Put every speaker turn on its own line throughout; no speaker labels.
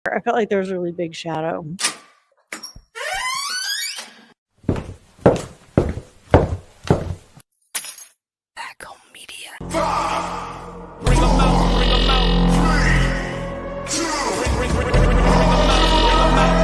I felt like there was a really big shadow. Back home media. Bring them out, bring them out. 3, 2, bring them out, bring them out.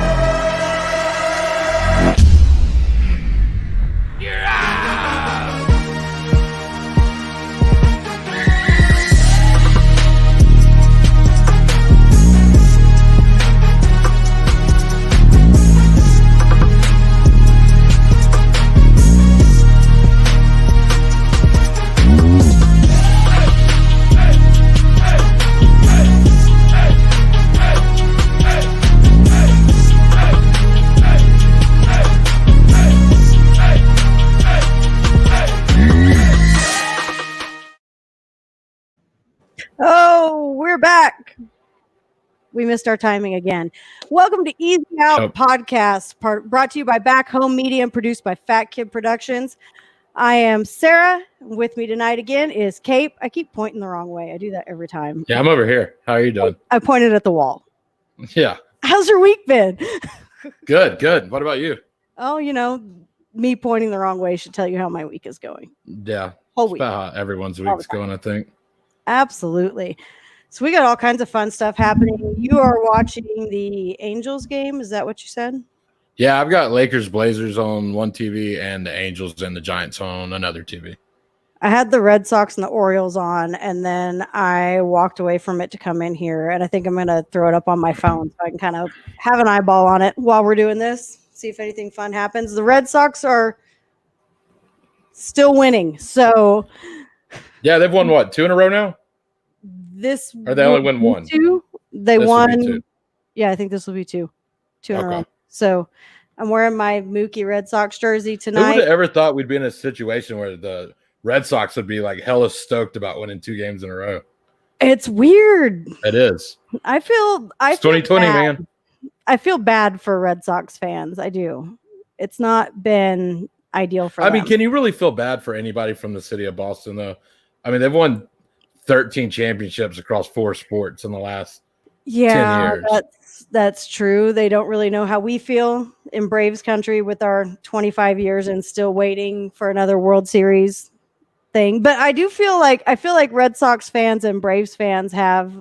Oh, we're back. We missed our timing again. Welcome to Easy Out Podcast, brought to you by Back Home Media and produced by Fat Kid Productions. I am Sarah. With me tonight again is Cape. I keep pointing the wrong way. I do that every time.
Yeah, I'm over here. How are you doing?
I pointed at the wall.
Yeah.
How's your week been?
Good, good. What about you?
Oh, you know, me pointing the wrong way should tell you how my week is going.
Yeah.
Whole week.
About how everyone's week's going, I think.
Absolutely. So we got all kinds of fun stuff happening. You are watching the Angels game. Is that what you said?
Yeah, I've got Lakers Blazers on one TV and the Angels and the Giants on another TV.
I had the Red Sox and the Orioles on, and then I walked away from it to come in here. And I think I'm going to throw it up on my phone so I can kind of have an eyeball on it while we're doing this. See if anything fun happens. The Red Sox are still winning. So
yeah, they've won what, 2 in a row now? Or they only win 1?
2. They won 2. Yeah, I think this will be 2 in a row. So I'm wearing my Mookie Red Sox jersey tonight.
Who would have ever thought we'd be in a situation where the Red Sox would be like hella stoked about winning 2 games in a row?
It's weird.
It is.
I feel
2020,
bad.
man.
I feel bad for Red Sox fans. I do. It's not been ideal for them.
I mean, can you really feel bad for anybody from the city of Boston, though? I mean, they've won 13 championships across 4 sports in the last 10 years.
That's true. They don't really know how we feel in Braves country with our 25 years and still waiting for another World Series thing. But I feel like Red Sox fans and Braves fans have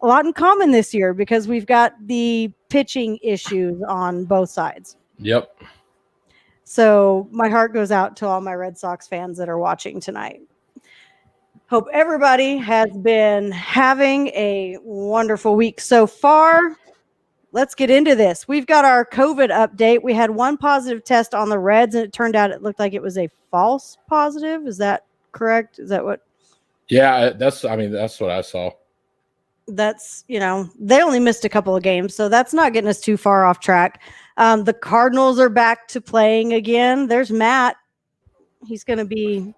a lot in common this year because we've got the pitching issues on both sides.
Yep.
So my heart goes out to all my Red Sox fans that are watching tonight. Hope everybody has been having a wonderful week so far. Let's get into this. We've got our COVID update. We had 1 positive test on the Reds, and it turned out it looked like it was a false positive. Is that correct? Is that what?
Yeah, that's what I saw.
That's, they only missed a couple of games, so that's not getting us too far off track. The Cardinals are back to playing again. There's Matt. He's going to be...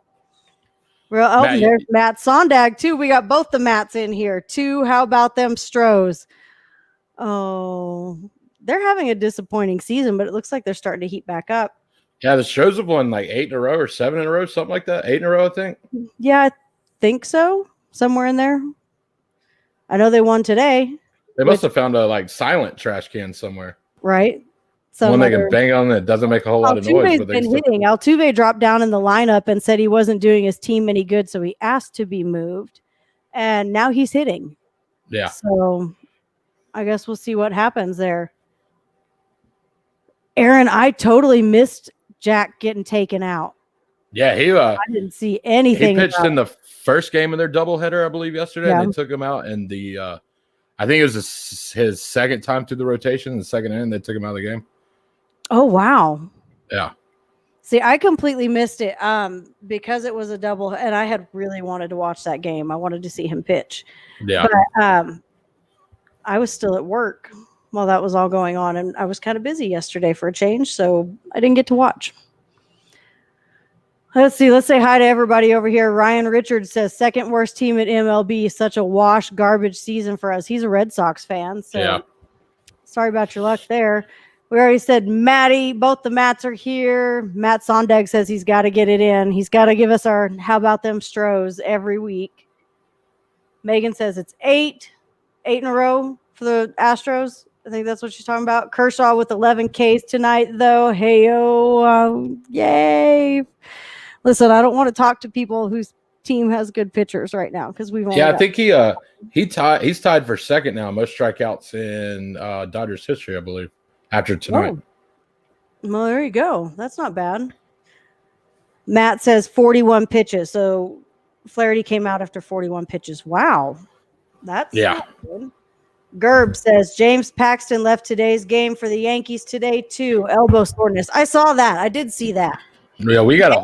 there's Matt Sondag, too. We got both the Matts in here, too. How about them Stros? Oh, they're having a disappointing season, but it looks like they're starting to heat back up.
Yeah, the Stros have won like 8 in a row or 7 in a row, something like that. 8 in a row, I think.
Yeah, I think so. Somewhere in there. I know they won today.
They must have found a silent trash can somewhere.
Right.
One they can bang on that doesn't make a whole lot of noise.
Altuve's been hitting. Altuve dropped down in the lineup and said he wasn't doing his team any good, so he asked to be moved. And now he's hitting.
Yeah.
So I guess we'll see what happens there. Aaron, I totally missed Jack getting taken out.
Yeah,
I didn't see anything.
He pitched in the first game of their doubleheader, I believe, yesterday. Yeah. And they took him out in the I think it was his second time through the rotation, the second inning, they took him out of the game.
Oh, wow.
Yeah.
See, I completely missed it because it was a double, and I had really wanted to watch that game. I wanted to see him pitch.
Yeah.
But I was still at work while that was all going on, and I was kind of busy yesterday for a change, so I didn't get to watch. Let's see. Let's say hi to everybody over here. Ryan Richards says, second worst team at MLB. Such a wash, garbage season for us. He's a Red Sox fan, so sorry about your luck there. We already said Matty. Both the Matts are here. Matt Sondag says he's got to get it in. He's got to give us our how about them Stros every week. Megan says it's 8 in a row for the Astros. I think that's what she's talking about. Kershaw with 11 Ks tonight, though. Hey-o, yay. Listen, I don't want to talk to people whose team has good pitchers right now because we've only
I think he's tied for second now, most strikeouts in Dodgers history, I believe, after tonight.
Oh. Well, there you go. That's not bad. Matt says 41 pitches. So Flaherty came out after 41 pitches. Wow. That's not good. Gerb says James Paxton left today's game for the Yankees today too. Elbow soreness. I saw that. I did see that.
Yeah, we got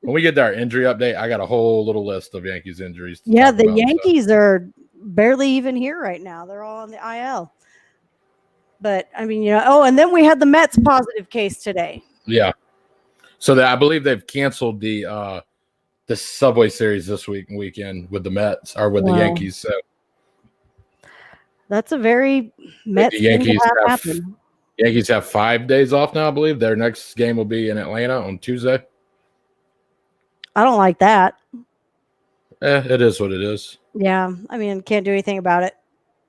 when we get to our injury update, I got a whole little list of Yankees injuries.
Yeah, the Yankees are barely even here right now. They're all on the IL. But I mean, and then we had the Mets positive case today.
Yeah. So I believe they've canceled the Subway Series this weekend with the Mets or with the Yankees. So
that's a very Mets thing to have happen.
Yankees have 5 days off now, I believe. Their next game will be in Atlanta on Tuesday.
I don't like that.
It is what it is.
Yeah, I mean, can't do anything about it.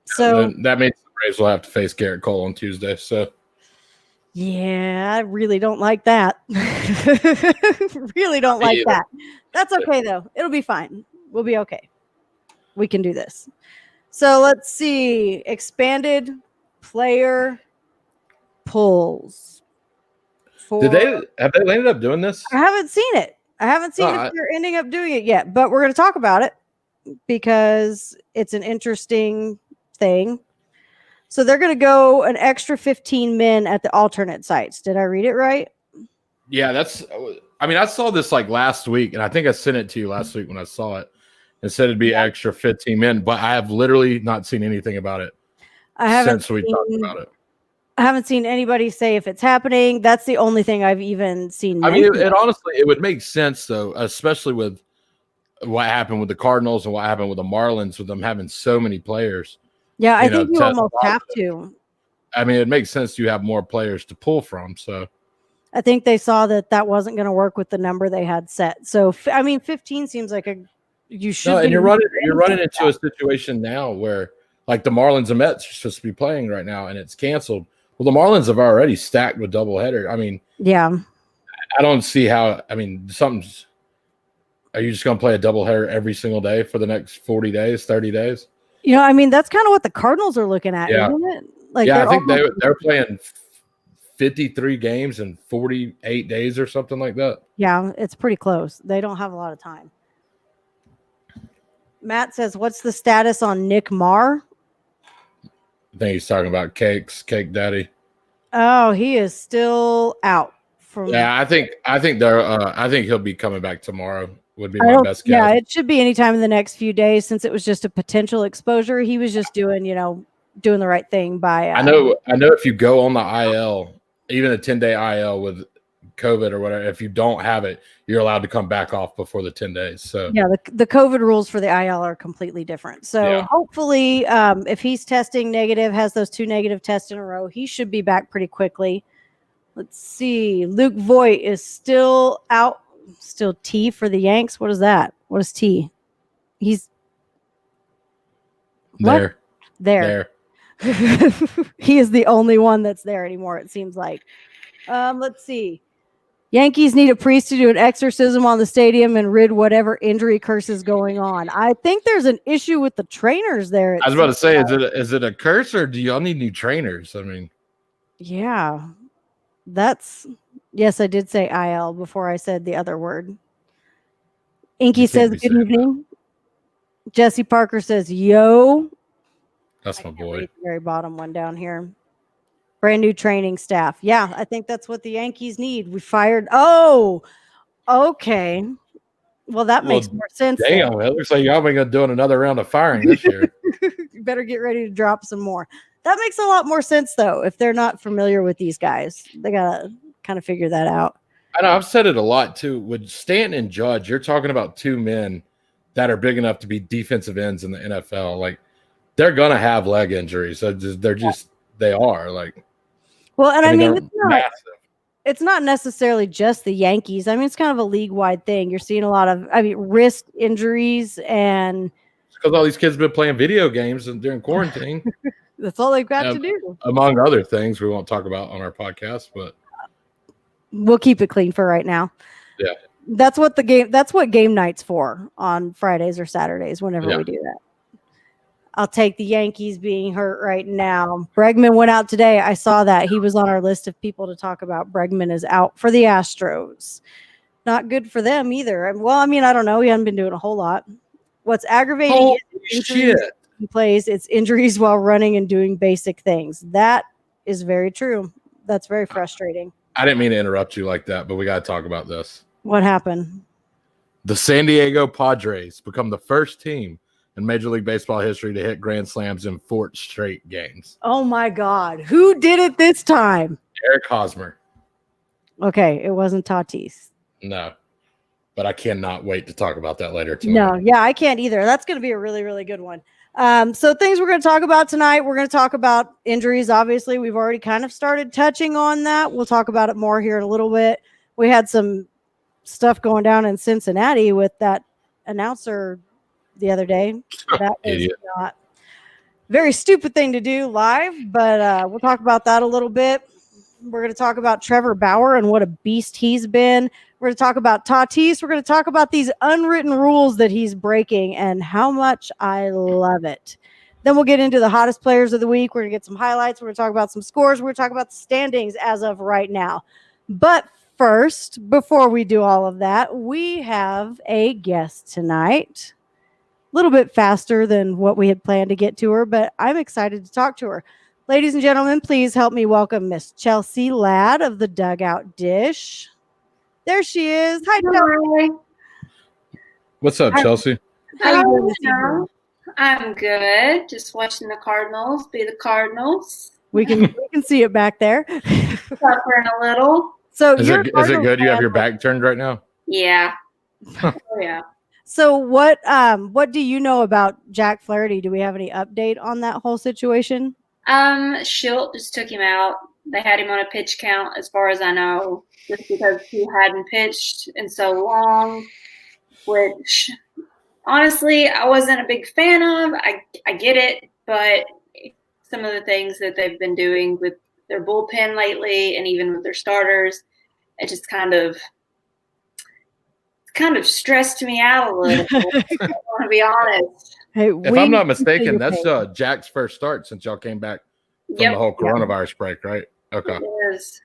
So
that means the Braves will have to face Garrett Cole on Tuesday. So
yeah, I really don't like that. Really don't like that. That's okay though. It'll be fine. We'll be okay. We can do this. So let's see. Expanded player polls.
Have they ended up doing this?
I haven't seen it. I haven't seen if they're ending up doing it yet, but we're going to talk about it because it's an interesting thing. So they're going to go an extra 15 men at the alternate sites. Did I read it right?
Yeah, I saw this like last week, and I think I sent it to you last week when I saw it. It said it'd be extra 15 men, but I have literally not seen anything about it since we talked about it.
I haven't seen anybody say if it's happening. That's the only thing I've even seen.
I mean, honestly, it would make sense, though, especially with what happened with the Cardinals and what happened with the Marlins, with them having so many players.
Yeah, I think you almost have to.
I mean, it makes sense you have more players to pull from. So
I think they saw that wasn't going to work with the number they had set. So, I mean, 15 seems like you should.
No, and you're running into a situation now where, like, the Marlins and Mets are supposed to be playing right now, and it's canceled. Well, the Marlins have already stacked with doubleheader. I mean,
yeah,
I don't see how. I mean, are you just going to play a doubleheader every single day for the next 40 days, 30 days?
I mean, that's kind of what the Cardinals are looking at, isn't it? Like,
I think they're playing 53 games in 48 days or something like that.
Yeah, it's pretty close. They don't have a lot of time. Matt says, "What's the status on Nick Marr?"
I think he's talking about Cake Daddy.
Oh, he is still out.
I think he'll be coming back tomorrow. Would be my best guess.
Yeah, it should be anytime in the next few days since it was just a potential exposure. He was just doing the right thing by.
I know if you go on the IL, even a 10-day IL with COVID or whatever, if you don't have it, you're allowed to come back off before the 10 days. So
yeah, the COVID rules for the IL are completely different. So hopefully, if he's testing negative, has those 2 negative tests in a row, he should be back pretty quickly. Let's see. Luke Voigt is still out. Still T for the Yanks. What is that? What is T? He's
there.
He is the only one that's there anymore, it seems like. Let's see. Yankees need a priest to do an exorcism on the stadium and rid whatever injury curse is going on. I think there's an issue with the trainers there.
I was about to say, is it a curse or do y'all need new trainers? I mean,
yeah, yes, I did say IL before I said the other word. Inky says, "Good evening." Jesse Parker says, "Yo."
That's my boy.
The very bottom one down here. Brand new training staff. Yeah, I think that's what the Yankees need. We fired. Oh, okay. Well, that makes more sense.
Damn, it looks like y'all been doing another round of firing this year.
You better get ready to drop some more. That makes a lot more sense, though, if they're not familiar with these guys. They got to kind of figure that out.
I know. I've said it a lot, too. With Stanton and Judge, you're talking about 2 men that are big enough to be defensive ends in the NFL. Like, they're going to have leg injuries. They are. Like,
well, and I mean it's not necessarily just the Yankees. I mean, it's kind of a league-wide thing. You're seeing a lot of, wrist injuries and
because all these kids have been playing video games during quarantine.
That's all they've got to do.
Among other things we won't talk about on our podcast, but
we'll keep it clean for right now.
Yeah.
That's what game night's for on Fridays or Saturdays whenever we do that. I'll take the Yankees being hurt right now. Bregman went out today. I saw that. He was on our list of people to talk about. Bregman is out for the Astros. Not good for them either. Well, I mean, I don't know. He hasn't been doing a whole lot. What's aggravating is injuries he plays. It's injuries while running and doing basic things. That is very true. That's very frustrating.
I didn't mean to interrupt you like that, but we got to talk about this.
What happened?
The San Diego Padres become the first team in Major League Baseball history to hit grand slams in 4 straight games.
Oh, my God. Who did it this time?
Eric Hosmer.
Okay, it wasn't Tatis.
No, but I cannot wait to talk about that later tonight.
No, yeah, I can't either. That's going to be a really, really good one. So things we're going to talk about tonight, we're going to talk about injuries. Obviously, we've already kind of started touching on that. We'll talk about it more here in a little bit. We had some stuff going down in Cincinnati with that announcer the other day. That was not very stupid thing to do live, but we'll talk about that a little bit. We're going to talk about Trevor Bauer and what a beast he's been. We're going to talk about Tatis. We're going to talk about these unwritten rules that he's breaking and how much I love it. Then we'll get into the hottest players of the week. We're going to get some highlights. We're going to talk about some scores. We're going to talk about the standings as of right now. But first, before we do all of that, we have a guest tonight. A little bit faster than what we had planned to get to her, but I'm excited to talk to her. Ladies and gentlemen, please help me welcome Miss Chelsea Ladd of the Dugout Dish. There she is. Hi, Chelsea.
What's up, Chelsea?
How you doing this evening? I'm good. Just watching the Cardinals be the Cardinals.
We can see it back there.
Suffering a little.
So
is it good? You have your back turned right now?
Yeah. Oh yeah.
So what do you know about Jack Flaherty? Do we have any update on that whole situation?
Schilt just took him out. They had him on a pitch count, as far as I know, just because he hadn't pitched in so long, which honestly I wasn't a big fan of. I get it, but some of the things that they've been doing with their bullpen lately and even with their starters, it just kind of stressed me out a little. I want to be honest.
Hey,
if I'm not mistaken, that's Jack's first start since y'all came back from the whole coronavirus break, right? Okay.
It is.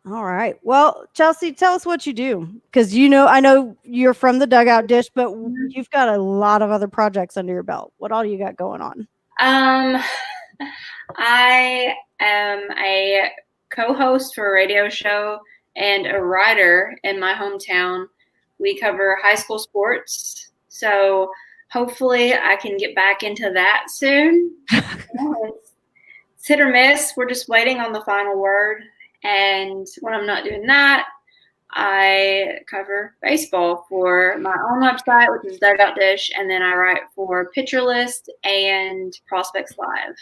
All right. Well, Chelsea, tell us what you do, because I know you're from the Dugout Dish, but you've got a lot of other projects under your belt. What all you got going on?
I am a co-host for a radio show and a writer in my hometown. We cover high school sports, so hopefully I can get back into that soon. It's hit or miss. We're just waiting on the final word. And when I'm not doing that, I cover baseball for my own website, which is Dugout Dish, and then I write for Pitcher List and Prospects Live.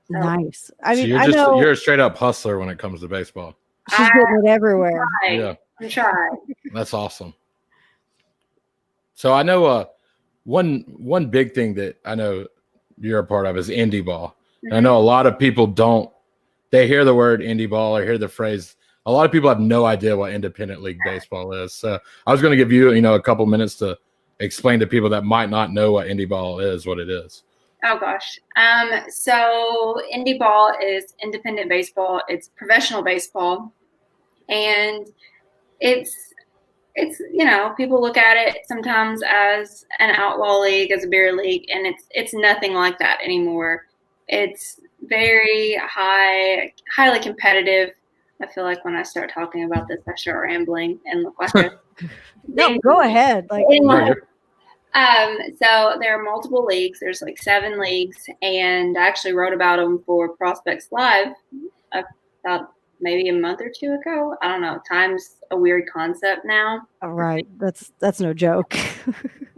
So, nice. I mean,
so you're a straight up hustler when it comes to baseball.
She's getting it everywhere.
Yeah,
I'm trying.
That's awesome. So I know one big thing that I know you're a part of is indie ball. Mm-hmm. I know a lot of people they hear the word indie ball or hear the phrase. A lot of people have no idea what independent league baseball is. So I was going to give you, a couple minutes to explain to people that might not know what indie ball is, what it is.
Oh gosh. So indie ball is independent baseball. It's professional baseball. And it's people look at it sometimes as an outlaw league, as a beer league, and it's nothing like that anymore. It's very highly competitive. I feel like when I start talking about this, I start rambling and look like a
no, go ahead.
So there are multiple leagues. There's like 7 leagues, and I actually wrote about them for Prospects Live about maybe a month or 2 ago. I don't know. Time's a weird concept now.
All right. That's no joke.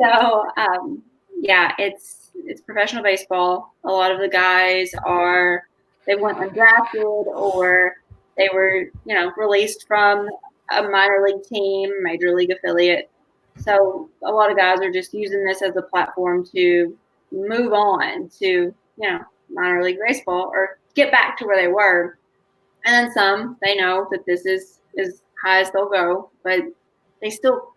So, it's professional baseball. A lot of the guys they went undrafted, or they were, released from a minor league team, major league affiliate. So a lot of guys are just using this as a platform to move on to minor league baseball or get back to where they were. And then some, they know that this is as high as they'll go, but they still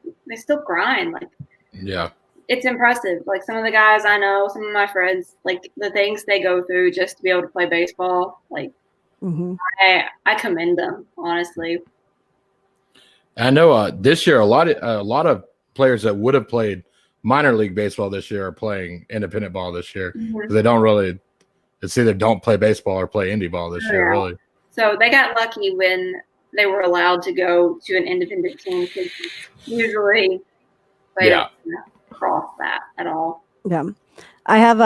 grind. Like,
yeah,
it's impressive. Like, some of the guys I know, some of my friends, like the things they go through just to be able to play baseball, like I commend them, honestly.
I know this year a lot of players that would have played minor league baseball this year are playing independent ball this year because they don't really. It's either don't play baseball or play indie ball this year, really.
So they got lucky when they were allowed to go to an independent team because usually they don't cross that at all.
Yeah. I have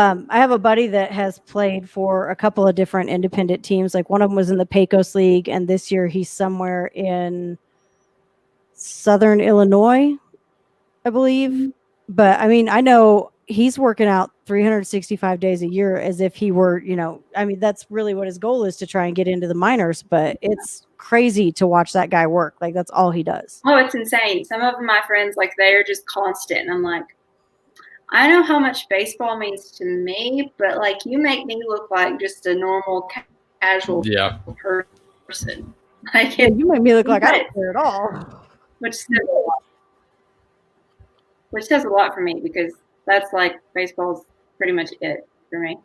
a buddy that has played for a couple of different independent teams. Like one of them was in the Pecos League, and this year he's somewhere in Southern Illinois, I believe. But I mean, I know he's working out 365 days a year as if he were, I mean, that's really what his goal is, to try and get into the minors. But it's crazy to watch that guy work. Like, that's all he does.
Oh, it's insane. Some of my friends, like, they are just constant. And I'm like, I know how much baseball means to me, but like, you make me look like just a normal casual person. Like,
you make me look like I don't care at all.
Which says a lot for me, because that's like, baseball's pretty much it for me.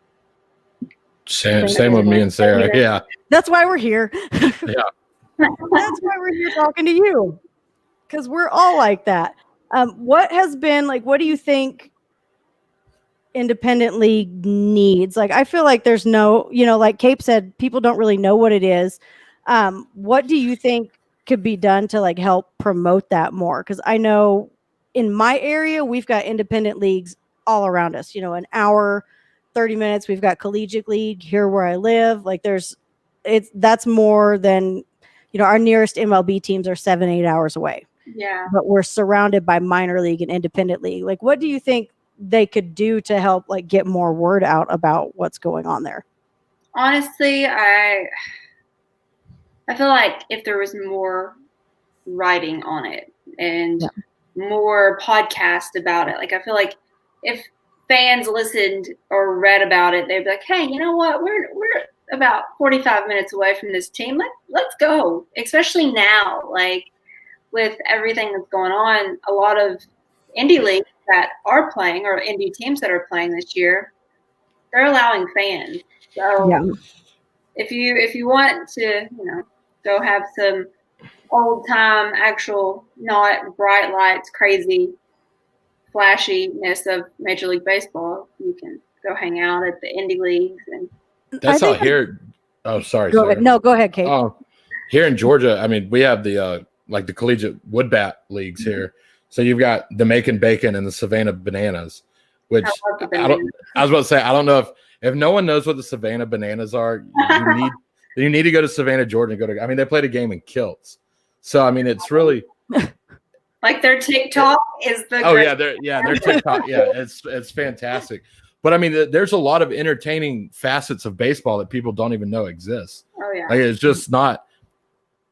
Same with me and Sarah. Yeah.
That's why we're here.
Yeah.
That's why we're here talking to you, because we're all like that. What do you think independent league needs? Like, I feel like there's no, like Cape said, people don't really know what it is. What do you think could be done to like help promote that more? Because I know in my area, we've got independent leagues all around us, an hour, 30 minutes. We've got collegiate league here where I live. Like, that's more than, our nearest MLB teams are 7-8 hours away.
Yeah.
But we're surrounded by minor league and independent league. Like, what do you think they could do to help like get more word out about what's going on there?
Honestly, I feel like if there was more writing on it and more podcast about it, like, I feel like if fans listened or read about it, they'd be like, hey, you know what? We're about 45 minutes away from this team. Let's go. Especially now, like, with everything that's going on, a lot of indie leagues that are playing, or indie teams that are playing this year, they're allowing fans. So if you want to, go have some old time, actual, not bright lights, crazy flashiness of Major League Baseball, you can go hang out at the indie leagues. And
that's out here. Oh, sorry.
Go ahead. No, go ahead, Kate.
Here in Georgia, I mean, we have the like the collegiate wood bat leagues here. So you've got the Macon Bacon and the Savannah Bananas, which I was about to say, I don't know if no one knows what the Savannah Bananas are, you need to go to Savannah, Georgia, and I mean, they played a game in kilts. So I mean, it's really
like their TikTok is the
their TikTok, it's fantastic. But I mean, there's a lot of entertaining facets of baseball that people don't even know exist.
Oh yeah,
like, it's just not.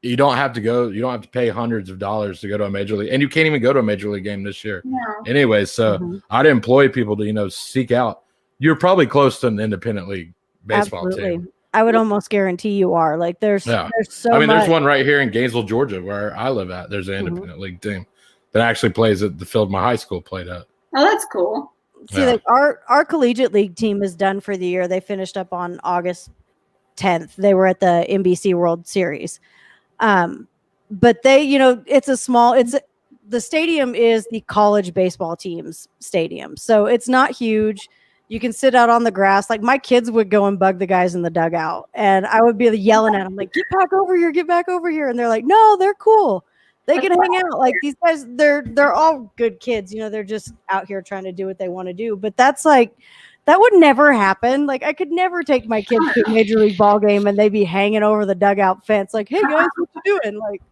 You don't have to go. You don't have to pay hundreds of dollars to go to a major league, and you can't even go to a major league game this year.
No.
Anyway, so I'd employ people to seek out. You're probably close to an independent league baseball team.
I would almost guarantee you are. Like, there's so.
I mean, there's one right here in Gainesville, Georgia, where I live at. There's an independent league team that actually plays at the field my high school played at.
Oh, that's cool.
See, like our collegiate league team is done for the year. They finished up on August 10th. They were at the NBC World Series. But they, the stadium is the college baseball team's stadium. So it's not huge. You can sit out on the grass. Like, my kids would go and bug the guys in the dugout, and I would be yelling at them, like, get back over here. And they're like, no, they're cool. They can hang out. Like, these guys, they're all good kids. They're just out here trying to do what they want to do. But that's like, that would never happen. Like, I could never take my kids to a major league ball game and they'd be hanging over the dugout fence. Like, hey guys, what you doing? Like,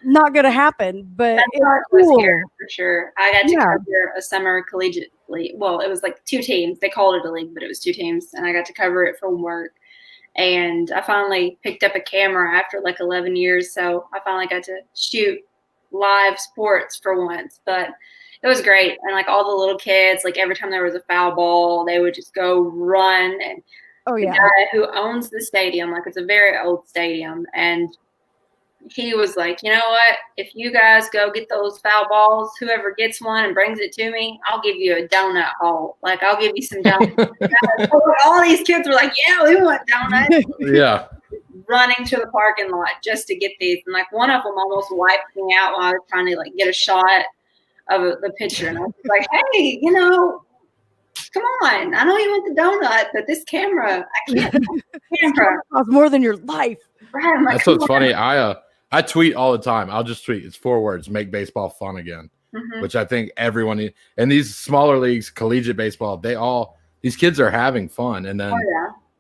not going to happen, but it's cool.
Here, for sure. I got to cover a summer collegiate league. Well, it was like 2 teams. They called it a league, but it was 2 teams. And I got to cover it from work. And I finally picked up a camera after like 11 years. So I finally got to shoot live sports for once. But it was great. And like all the little kids, like every time there was a foul ball, they would just go run. And the guy who owns the stadium, like it's a very old stadium, and he was like, you know what? If you guys go get those foul balls, whoever gets one and brings it to me, I'll give you a donut hole. Like, I'll give you some donuts. All these kids were like, yeah, we want donuts.
Yeah.
Running to the parking lot just to get these. And, like, one of them almost wiped me out while I was trying to, like, get a shot of the picture. And I was like, hey, you know, come on. I know you want the donut, but this camera, I can't. Camera
costs more than your life.
Right, like,
that's what's funny. I tweet all the time. I'll just tweet. It's 4 words: make baseball fun again. Which I think everyone and these smaller leagues, collegiate baseball, these kids are having fun. And then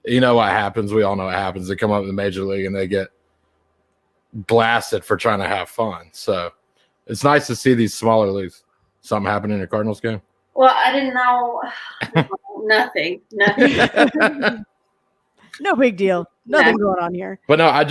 you know what happens? We all know what happens. They come up in the major league and they get blasted for trying to have fun. So it's nice to see these smaller leagues. Something happened in a Cardinals game?
Well, I didn't know. Nothing.
No big deal. Nothing going on here.
But no, I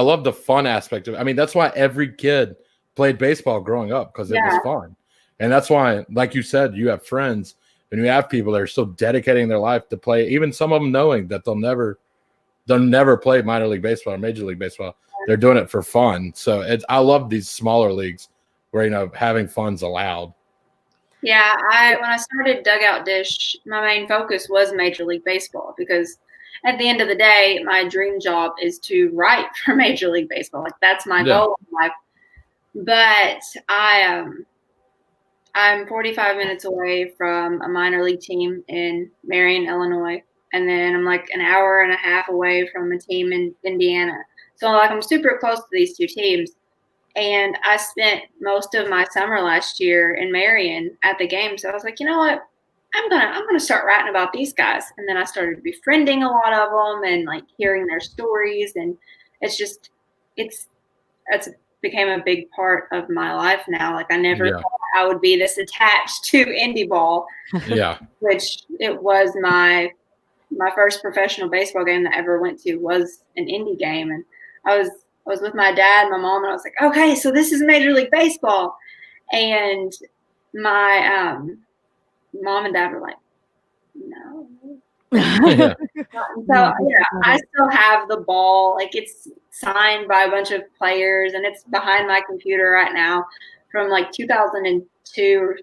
love the fun aspect of it. I mean, that's why every kid played baseball growing up, because it was fun. And that's why, like you said, you have friends and you have people that are still dedicating their life to play, even some of them knowing that they'll never play minor league baseball or major league baseball. They're doing it for fun. So I love these smaller leagues where, you know, having fun's allowed.
Yeah, when I started Dugout Dish, my main focus was Major League Baseball, because at the end of the day, my dream job is to write for Major League Baseball. Like, that's my goal in life. But I'm 45 minutes away from a minor league team in Marion, Illinois, and then I'm like an hour and a half away from a team in Indiana. So like I'm super close to these two teams. And I spent most of my summer last year in Marion at the game. So I was like, you know what? I'm gonna start writing about these guys. And then I started befriending a lot of them and like hearing their stories. And it's became a big part of my life now. Like, I never thought I would be this attached to indie ball.
Yeah.
Which it was my first professional baseball game that I ever went to was an indie game. And I was with my dad and my mom, and I was like, okay, so this is Major League Baseball. And my mom and dad were like, no. So I still have the ball. Like, it's signed by a bunch of players, and it's behind my computer right now from like 2002.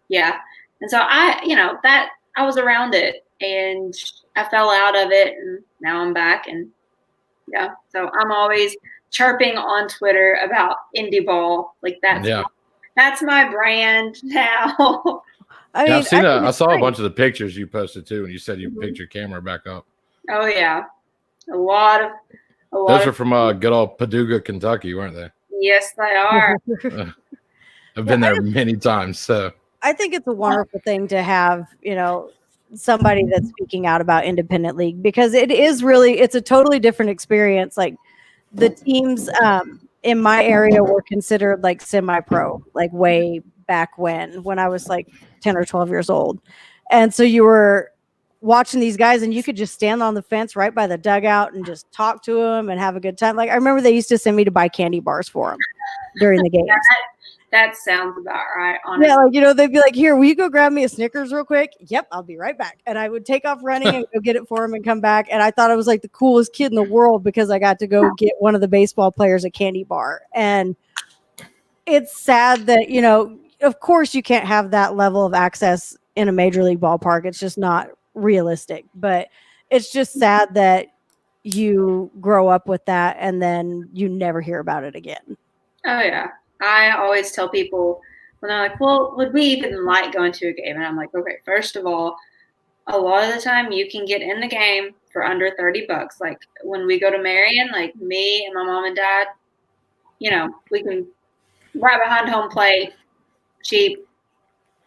Yeah. And so I was around it, and I fell out of it, and now I'm back. And so I'm always chirping on Twitter about indie ball. Like, that's my brand now.
I mean,
I saw a bunch of the pictures you posted too, and you said you picked your camera back up.
Oh yeah, a lot.
Those are from good old Paducah, Kentucky, weren't they?
Yes, they are.
I've been there many times. So
I think it's a wonderful thing to have, you know, somebody that's speaking out about independent league, because it's a totally different experience. Like, the teams in my area were considered like semi-pro, like way back when I was like 10 or 12 years old. And so you were watching these guys, and you could just stand on the fence right by the dugout and just talk to them and have a good time. Like, I remember they used to send me to buy candy bars for them during the games.
That sounds about right, honestly.
Yeah, like, you know, they'd be like, here, will you go grab me a Snickers real quick? Yep, I'll be right back. And I would take off running and go get it for him and come back. And I thought I was like the coolest kid in the world, because I got to go get one of the baseball players a candy bar. And it's sad that, you know, of course you can't have that level of access in a major league ballpark. It's just not realistic. But it's just sad that you grow up with that and then you never hear about it again.
Oh, yeah. I always tell people when they're like, well, would we even like going to a game? And I'm like, okay, first of all, a lot of the time you can get in the game for under $30. Like, when we go to Marion, like me and my mom and dad, you know, we can right behind home plate, cheap.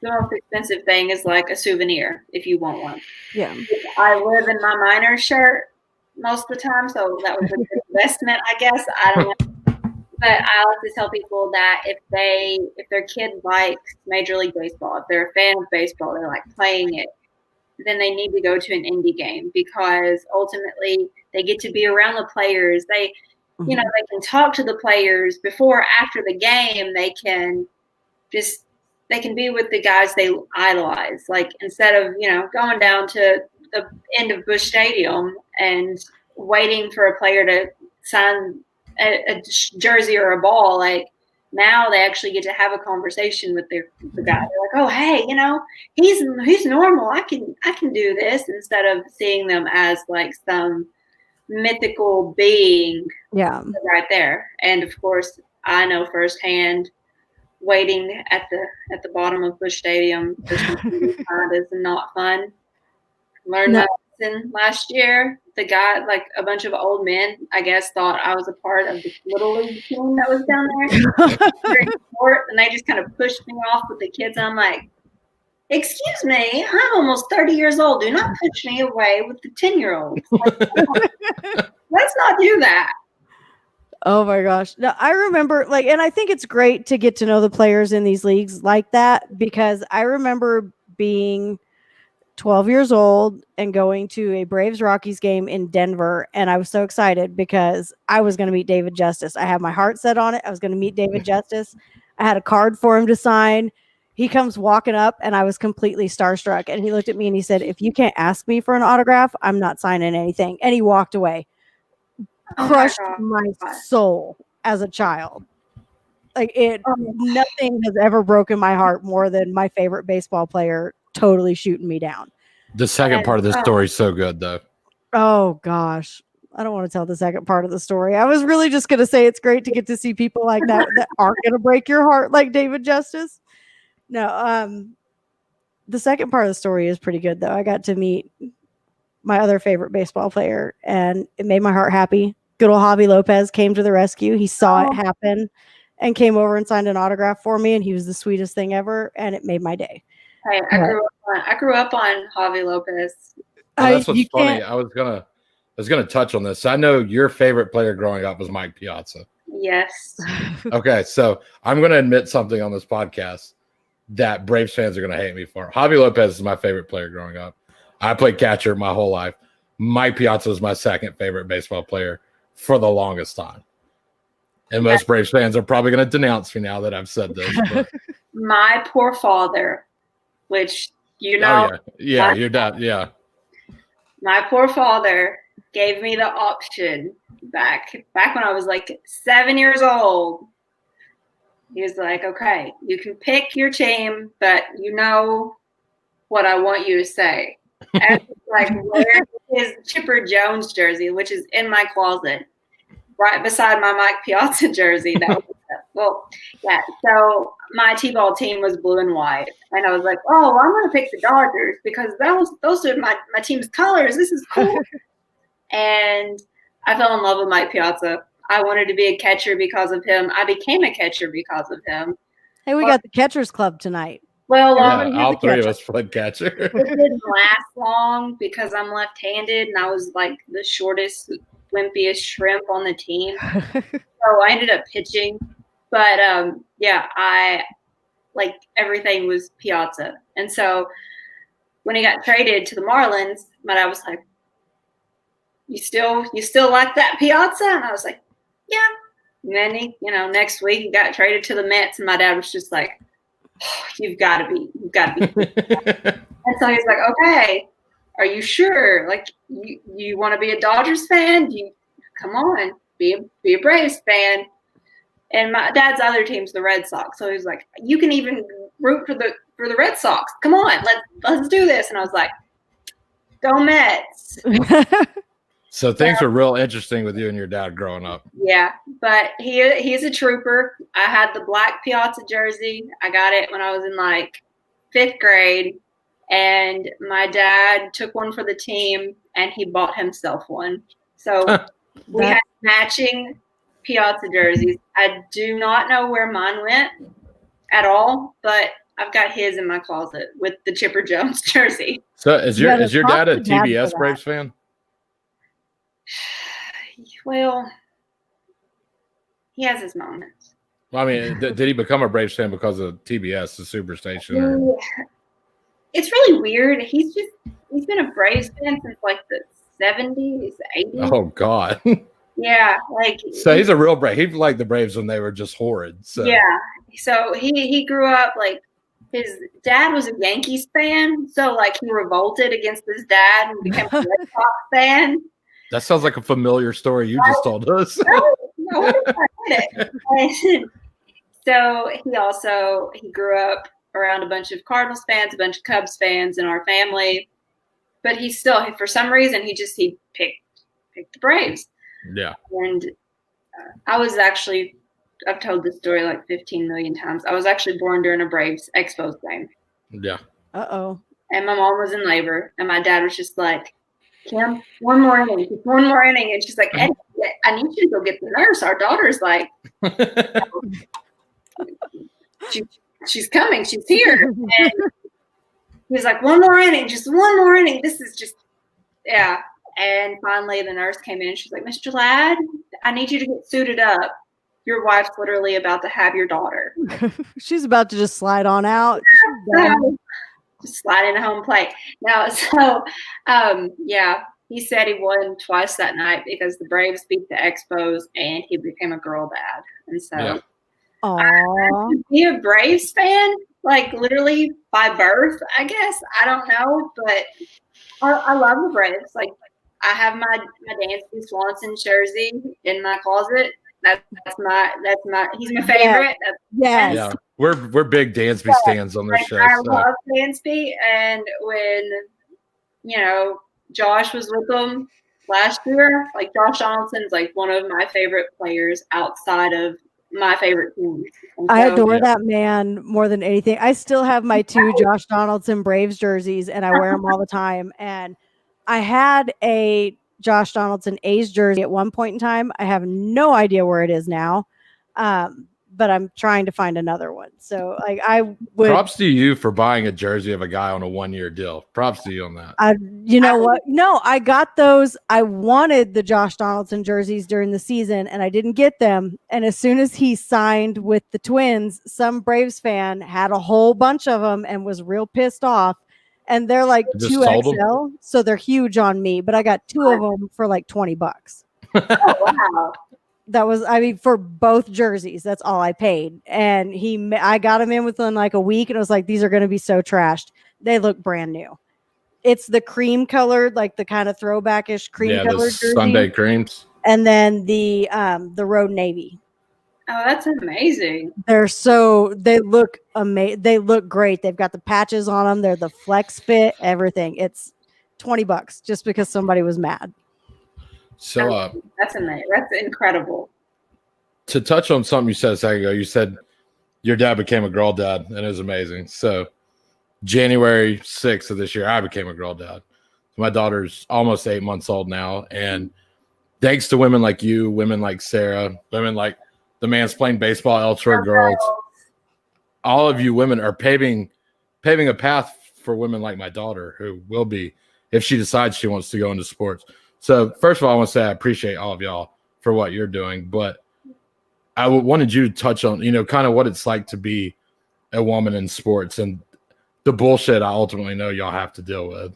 The most expensive thing is like a souvenir if you want one.
Yeah.
I live in my minor shirt most of the time, so that was an investment, I guess. I don't know. But I like to tell people that if their kid likes Major League Baseball, if they're a fan of baseball, they like playing it, then they need to go to an indie game, because ultimately they get to be around the players. They, you know, they can talk to the players before, after the game. They can be with the guys they idolize. Like instead of, going down to the end of Busch Stadium and waiting for a player to sign a jersey or a ball, like now they actually get to have a conversation with the guy. They're like, oh, hey, he's normal. I can do this, instead of seeing them as like some mythical being.
Yeah.
Right there. And of course, I know firsthand, waiting at the bottom of Busch Stadium for something is not fun. Learned that lesson last year. The guy, like a bunch of old men, I guess, thought I was a part of the little league team that was down there. And they just kind of pushed me off with the kids. I'm like, excuse me, I'm almost 30 years old. Do not push me away with the 10-year-olds. Let's not do that.
Oh my gosh. No, I remember and I think it's great to get to know the players in these leagues like that, because I remember being 12 years old and going to a Braves Rockies game in Denver. And I was so excited because I was going to meet David Justice. I had my heart set on it. I was going to meet David Justice. I had a card for him to sign. He comes walking up and I was completely starstruck. And he looked at me and he said, if you can't ask me for an autograph, I'm not signing anything. And he walked away. Crushed my soul as a child. Nothing has ever broken my heart more than my favorite baseball player totally shooting me down.
The second part of this story is so good, though.
Oh gosh, I don't want to tell the second part of the story. I was really just going to say it's great to get to see people like that aren't going to break your heart like David Justice. No, the second part of the story is pretty good though. I got to meet my other favorite baseball player, and it made my heart happy. Good old Javi Lopez came to the rescue. He saw it happen and came over and signed an autograph for me, and he was the sweetest thing ever, and it made my day.
Hey, I grew up on Javi Lopez.
That's what's funny. I was gonna touch on this. I know your favorite player growing up was Mike Piazza.
Yes.
Okay, so I'm gonna admit something on this podcast that Braves fans are gonna hate me for. Javi Lopez is my favorite player growing up. I played catcher my whole life. Mike Piazza was my second favorite baseball player for the longest time. And most Braves fans are probably going to denounce me now that I've said this. But.
My poor father, which
your dad, yeah.
My poor father gave me the option back when I was like 7 years old. He was like, okay, you can pick your team, but you know what I want you to say. And like, wear his Chipper Jones jersey, which is in my closet, right beside my Mike Piazza jersey. So my T-ball team was blue and white, and I was like, oh, I'm going to pick the Dodgers because those are my team's colors. This is cool. And I fell in love with Mike Piazza. I wanted to be a catcher because of him. I became a catcher because of him.
Hey, we got the Catchers Club tonight.
Well,
all three of us played catcher.
It didn't last long because I'm left-handed, and I was like the shortest, wimpiest shrimp on the team. So I ended up pitching. But I like everything was Piazza. And so when he got traded to the Marlins, my dad was like, You still like that Piazza? And I was like, yeah. And then he, next week he got traded to the Mets, and my dad was just like, oh, you've got to be. And so he's like, okay, are you sure? Like, you want to be a Dodgers fan? Come on, be a Braves fan. And my dad's other team's the Red Sox, so he's like, you can even root for the Red Sox. Come on, let's do this. And I was like, go Mets.
So things were real interesting with you and your dad growing up.
Yeah, but he's a trooper. I had the black Piazza jersey. I got it when I was in like 5th grade, and my dad took one for the team, and he bought himself one. So we had matching Piazza jerseys. I do not know where mine went at all, but I've got his in my closet with the Chipper Jones jersey.
So is your dad a TBS Braves fan?
Well, he has his moments.
Well, I mean, did he become a Braves fan because of TBS, the Superstation? Or?
It's really weird. He's been a Braves fan since like the 70s, 80s.
Oh God.
Yeah, like
so he's a real Brave. He liked the Braves when they were just horrid. So.
Yeah, so he grew up like his dad was a Yankees fan, so like he revolted against his dad and became a Red Sox fan.
That sounds like a familiar story you just told us.
No, I did it. And so he grew up around a bunch of Cardinals fans, a bunch of Cubs fans in our family, but for some reason he picked the Braves.
Yeah.
And I've told this story like 15 million times. I was actually born during a Braves Expos game.
Yeah.
Uh-oh.
And my mom was in labor, and my dad was just like, Kim, one more inning. And she's like, Eddie, I need you to go get the nurse. Our daughter's like, she's coming. She's here. And he's like, one more inning, just one more inning. This is just, yeah. And finally the nurse came in and she's like, Mr. Ladd, I need you to get suited up. Your wife's literally about to have your daughter.
She's about to just slide on out.
Just slide into home plate. Now, so, he said he won twice that night because the Braves beat the Expos and he became a girl dad. And so I be a Braves fan, like literally by birth, I guess. I don't know, but I love the Braves. Like I have my Dansby Swanson jersey in my closet. He's my favorite.
Yeah.
We're big Dansby stands on this show.
I love Dansby, and when Josh was with them last year, like Josh Donaldson's like one of my favorite players outside of my favorite teams.
I adore that man more than anything. I still have my 2 Josh Donaldson Braves jerseys, and I wear them all the time. And I had a Josh Donaldson A's jersey at one point in time. I have no idea where it is now, but I'm trying to find another one. So like I would.
Props to you for buying a jersey of a guy on a 1-year deal. Props to you on that.
You know what? No, I got those. I wanted the Josh Donaldson jerseys during the season, and I didn't get them. And as soon as he signed with the Twins, some Braves fan had a whole bunch of them and was real pissed off. And they're like 2XL, so they're huge on me. But I got 2 of them for like $20.
Oh, wow.
That was, for both jerseys. That's all I paid. And I got them in within like a week, and it was like, these are going to be so trashed. They look brand new. It's the cream colored, like the kind of throwbackish cream colored jersey.
Sunday creams.
And then the road navy.
Oh, that's amazing.
They look amazing. They look great. They've got the patches on them. They're the flex fit, everything. It's $20 just because somebody was mad.
So
that's amazing. That's incredible.
To touch on something you said a second ago, you said your dad became a girl dad, and it was amazing. So January 6th of this year, I became a girl dad. My daughter's almost 8 months old now, and thanks to women like you, women like Sarah, women like the Man's Playing Baseball elsewhere girls, all of you women are paving a path for women like my daughter, who will be, if she decides she wants to go into sports. So first of all, I want to say I appreciate all of y'all for what you're doing, but I wanted you to touch on, kind of what it's like to be a woman in sports and the bullshit I ultimately know y'all have to deal with.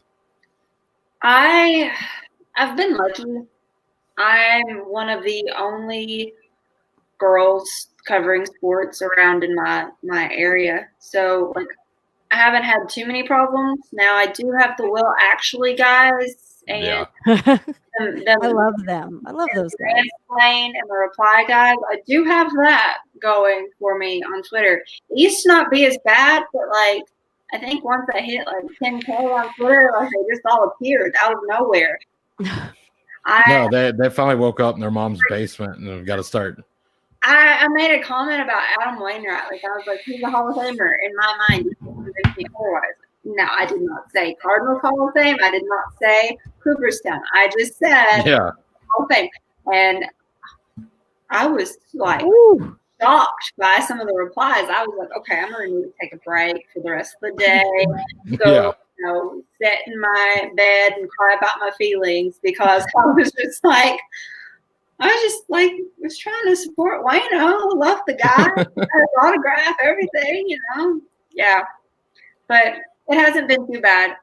I've been lucky. I'm one of the only girls covering sports around in my area. So like I haven't had too many problems. Now I do have the Will Actually guys. And
I love them. I love those guys.
And the Reply guys. I do have that going for me on Twitter. It used to not be as bad, but like I think once I hit like 10K on Twitter, like they just all appeared out of nowhere.
They finally woke up in their mom's basement and have got to start.
I made a comment about Adam Wainwright. Like I was like, he's a Hall of Famer in my mind. Otherwise. No, I did not say Cardinals Hall of Fame. I did not say Cooperstown. I just said Hall of Fame. And I was like shocked by some of the replies. I was like, okay, I'm going to need to take a break for the rest of the day. So, sit in my bed and cry about my feelings because I was just like, was trying to support Wayno, love the guy, his autograph, everything, Yeah. But it hasn't been too bad.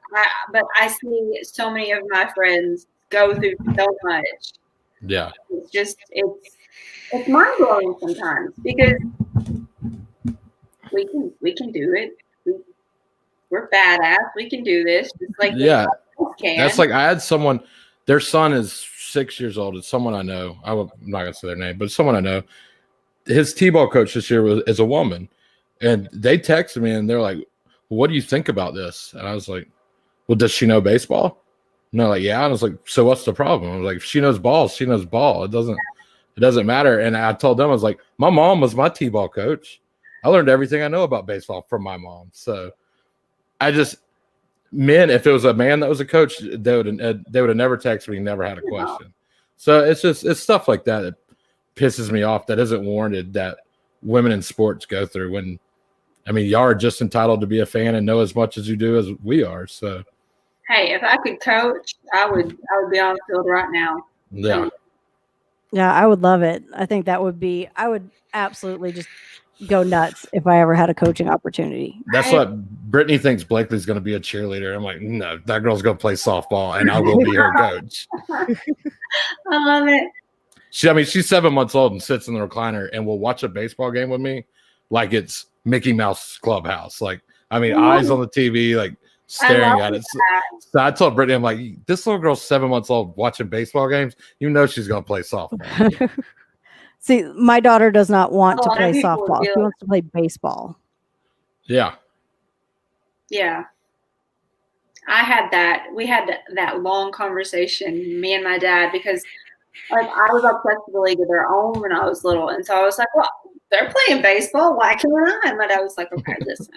But I see so many of my friends go through so much.
Yeah.
It's mind blowing sometimes because we can do it. we're badass. We can do this. Just like
yeah,
can.
that's like I had someone. Their son is 6 years old. It's someone I know. I'm not gonna say their name, but someone I know. His t-ball coach this year is a woman, and they texted me and they're like, "What do you think about this?" And I was like, "Well, does she know baseball?" And they're like, "Yeah." And I was like, "So what's the problem?" I was like, "If she knows ball, she knows ball. It doesn't matter." And I told them, I was like, "My mom was my t-ball coach. I learned everything I know about baseball from my mom." So I just men, if it was a man that was a coach, they would have never texted me, never had a question. So it's stuff like that pisses me off that isn't warranted that women in sports go through when, I mean, y'all are just entitled to be a fan and know as much as you do as we are. So,
hey, if I could coach, I would be on the field right now.
yeah.
Yeah, I would love it. I think I would absolutely just go nuts if I ever had a coaching opportunity.
That's what Brittany thinks Blakely's going to be a cheerleader. I'm like, no, that girl's going to play softball and I will be her coach.
I love it.
She's 7 months old and sits in the recliner and will watch a baseball game with me like it's Mickey Mouse Clubhouse. Like, I mean, eyes on the TV, like staring at it. So I told Brittany, I'm like, this little girl's 7 months old watching baseball games. You know she's going to play softball.
See, my daughter does not want to play softball. She wants to play baseball.
Yeah.
Yeah. I had that. We had that long conversation, me and my dad, because like I was obsessed with the League of Their Own when I was little. And so I was like, well, they're playing baseball. Why can't I? And my dad was like, okay, listen.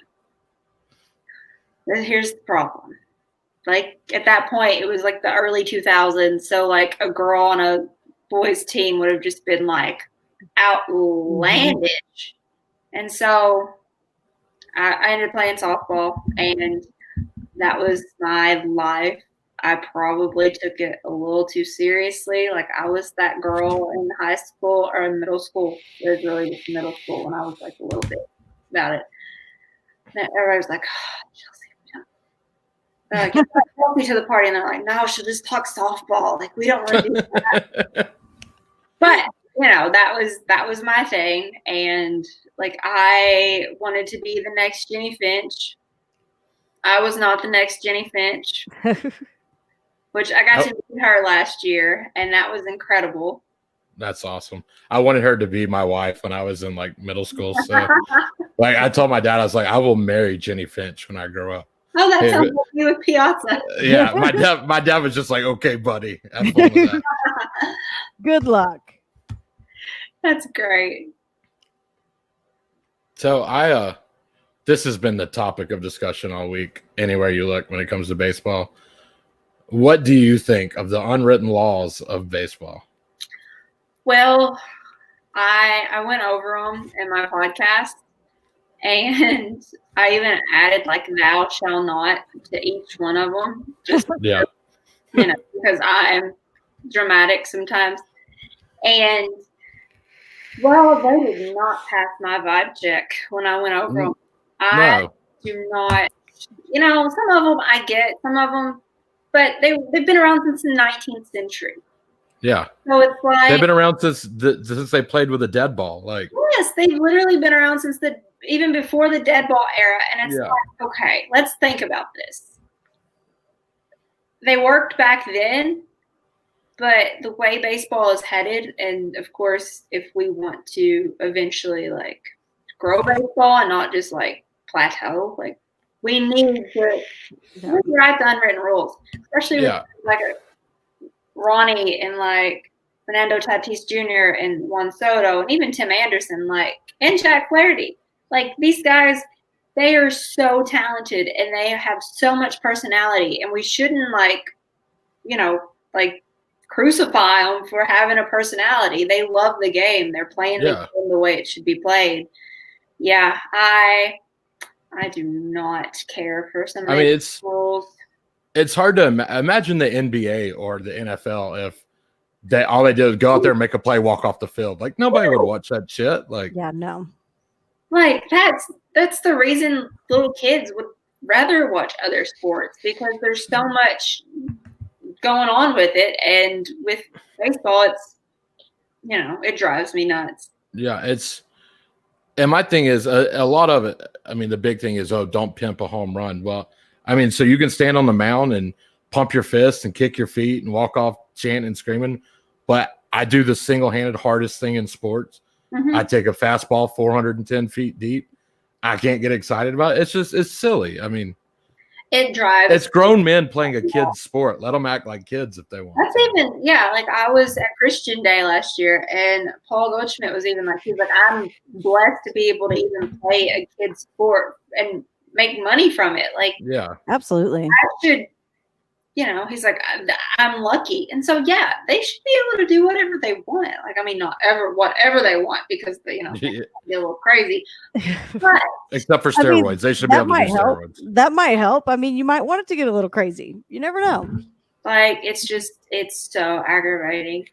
Here's the problem. Like at that point, it was like the early 2000s. So like a girl on a boys team would have just been like outlandish. And so I ended up playing softball, and that was my life. I probably took it a little too seriously. Like I was that girl in high school or in middle school. It was really just middle school when I was like a little bit about it. And everybody was like, oh, Chelsea. They're like, invite Chelsea to the party. And they're like, no, she'll just talk softball. Like we don't want to do that. But you know, that was my thing. And like I wanted to be the next Jenny Finch. I was not the next Jenny Finch. Which I got to meet her last year, and that was incredible.
That's awesome. I wanted her to be my wife when I was in like middle school. So like I told my dad, I was like, I will marry Jenny Finch when I grow up.
Oh, that sounds like you with Piazza.
Yeah, my dad was just like, okay, buddy. Have fun with that.
Good luck.
That's great.
So this has been the topic of discussion all week, anywhere you look when it comes to baseball. What do you think of the unwritten laws of baseball?
Well, I went over them in my podcast, and I even added like "thou shall not" to each one of them. Just
yeah,
you know, because I'm dramatic sometimes. And well, they did not pass my vibe check when I went over them. I do not. You know, some of them I get, some of them. But they've been around since the 19th century.
Yeah.
So it's like
they've been around since they played with a dead ball. Like
yes, they've literally been around since even before the dead ball era. And it's like, okay, let's think about this. They worked back then, but the way baseball is headed, and of course, if we want to eventually like grow baseball and not just like plateau, like we need to rewrite the unwritten rules, especially with like Ronnie and like Fernando Tatis Jr. and Juan Soto and even Tim Anderson, like and Jack Flaherty. Like these guys, they are so talented and they have so much personality, and we shouldn't like, you know, like crucify them for having a personality. They love the game. They're playing the game the way it should be played. Yeah, I do not care for some of these rules.
It's hard to imagine the NBA or the NFL if all they did is go out there and make a play, walk off the field. Like nobody would watch that shit. Like
no.
Like that's the reason little kids would rather watch other sports, because there's so much going on with it, and with baseball, it's, you know, it drives me nuts.
Yeah, And my thing is a lot of it. I mean, the big thing is, don't pimp a home run. Well, I mean, so you can stand on the mound and pump your fists and kick your feet and walk off chanting and screaming. But I do the single-handed hardest thing in sports.
Mhm.
I take a fastball 410 feet deep. I can't get excited about it. It's silly. I mean,
it drives.
It's grown men playing a kid's sport. Let them act like kids if they want.
That's even, like I was at Christian Day last year, and Paul Goldschmidt was even like, he's like, I'm blessed to be able to even play a kid's sport and make money from it. Like,
yeah,
absolutely.
I should, he's like, I'm lucky. And so, yeah, they should be able to do whatever they want. Like, I mean, not ever whatever they want, because they,
yeah.
be a little crazy. But
except for steroids, they should be able to do steroids.
That might help. I mean, you might want it to get a little crazy. You never know.
Like, it's so aggravating.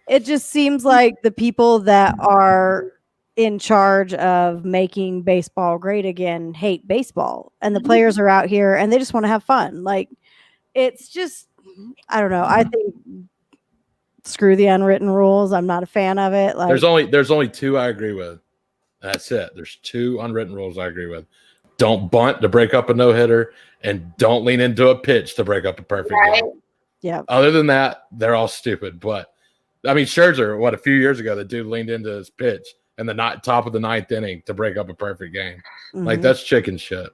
It just seems like the people that are in charge of making baseball great again hate baseball, and the players are out here and they just want to have fun. Like, it's just, I don't know. I think screw the unwritten rules. I'm not a fan of it. Like,
there's only two I agree with. That's it. There's two unwritten rules I agree with. Don't bunt to break up a no-hitter, and don't lean into a pitch to break up a perfect game.
Yeah.
Other than that, they're all stupid. But I mean, Scherzer, a few years ago, the dude leaned into his pitch in the top of the ninth inning to break up a perfect game.
Mm-hmm.
Like, that's chicken shit.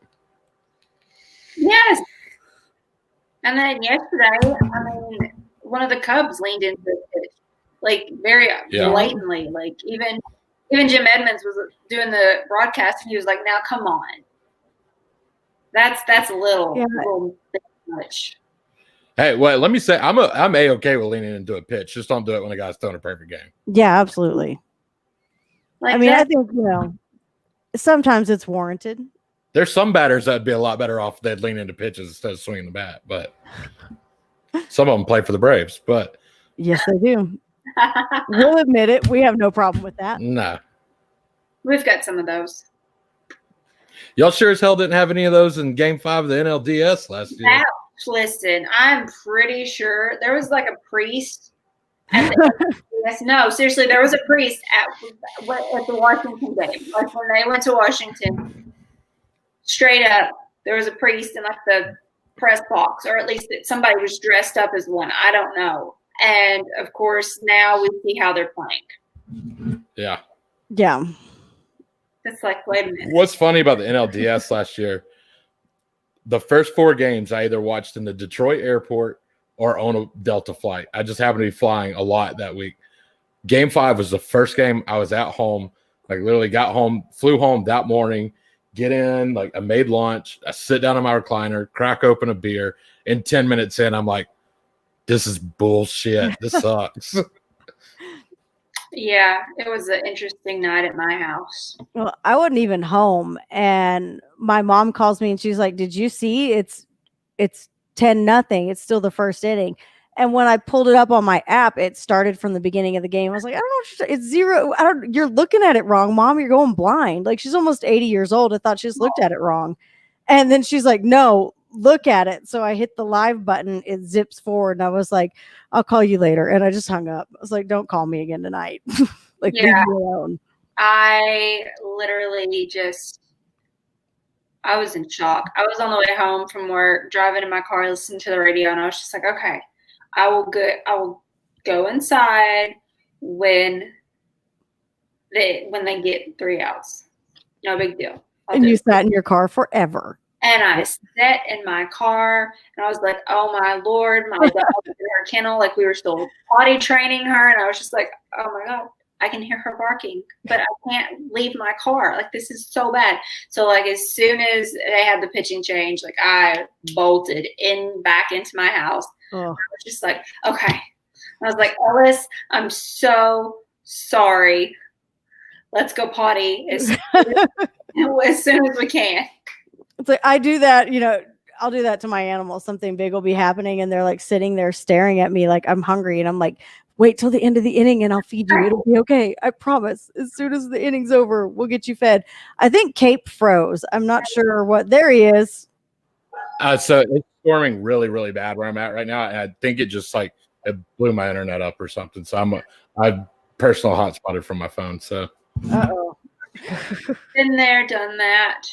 Yes. And then yesterday, I mean, one of the Cubs leaned into the pitch, like, very blatantly. Like, even Jim Edmonds was doing the broadcast, and he was like, "Now, come on, that's a little bit much."
Hey, well, let me say, I'm a-okay with leaning into a pitch. Just don't do it when a guy's throwing a perfect game.
Yeah, absolutely.
Like,
I mean, I think sometimes it's warranted.
There's some batters that'd be a lot better off if they'd lean into pitches instead of swinging the bat, but some of them play for the Braves. But
yes, they do. We'll admit it. We have no problem with that.
Nah.
We've got some of those.
Y'all sure as hell didn't have any of those in Game 5 of the NLDS last year.
Listen, I'm pretty sure there was like a priest at the no, seriously, there was a priest at the Washington game. Like, when they went to Washington, straight up, there was a priest in like the press box, or at least somebody was dressed up as one. I don't know. And of course, now we see how they're playing.
Yeah.
Yeah.
It's like, wait a minute.
What's funny about the NLDS last year, the first 4 games I either watched in the Detroit airport or on a Delta flight. I just happened to be flying a lot that week. Game 5 was the first game I was at home. Like, literally got home, flew home that morning, get in, like, I made lunch, I sit down in my recliner, crack open a beer. In 10 minutes in, I'm like, this is bullshit. This sucks.
Yeah, it was an interesting night at my house.
Well, I wasn't even home, and my mom calls me and she's like, "Did you see? It's 10-0. It's still the first inning." And when I pulled it up on my app, it started from the beginning of the game. I was like, "I don't know. It's 0. You're looking at it wrong, Mom. You're going blind." Like, she's almost 80 years old. I thought she just looked at it wrong. And then she's like, "No, look at it." So I hit the live button. It zips forward, and I was like, "I'll call you later." And I just hung up. I was like, "Don't call me again tonight." Like, leave me alone.
I literally I was in shock. I was on the way home from work, driving in my car, listening to the radio, and I was just like, okay, I will go inside when they get 3 outs. No big deal.
And you sat in your car forever.
And I sat in my car, and I was like, oh, my Lord, my dog in her kennel. Like, we were still potty training her, and I was just like, oh, my God, I can hear her barking, but I can't leave my car. Like, this is so bad. So, like, as soon as they had the pitching change, like, I bolted back into my house. Oh. I was just like, okay. I was like, Ellis, I'm so sorry. Let's go potty as soon as we can.
It's like, I do that, I'll do that to my animals. Something big will be happening, and they're like sitting there staring at me like I'm hungry, and I'm like, wait till the end of the inning and I'll feed you. It'll be okay. I promise. As soon as the inning's over, we'll get you fed. I think Cape froze. I'm not sure what. There he is.
So it's storming really, really bad where I'm at right now. And I think it just it blew my internet up or something. So I personal hotspotted from my phone. So
uh-oh.
Been there, done that.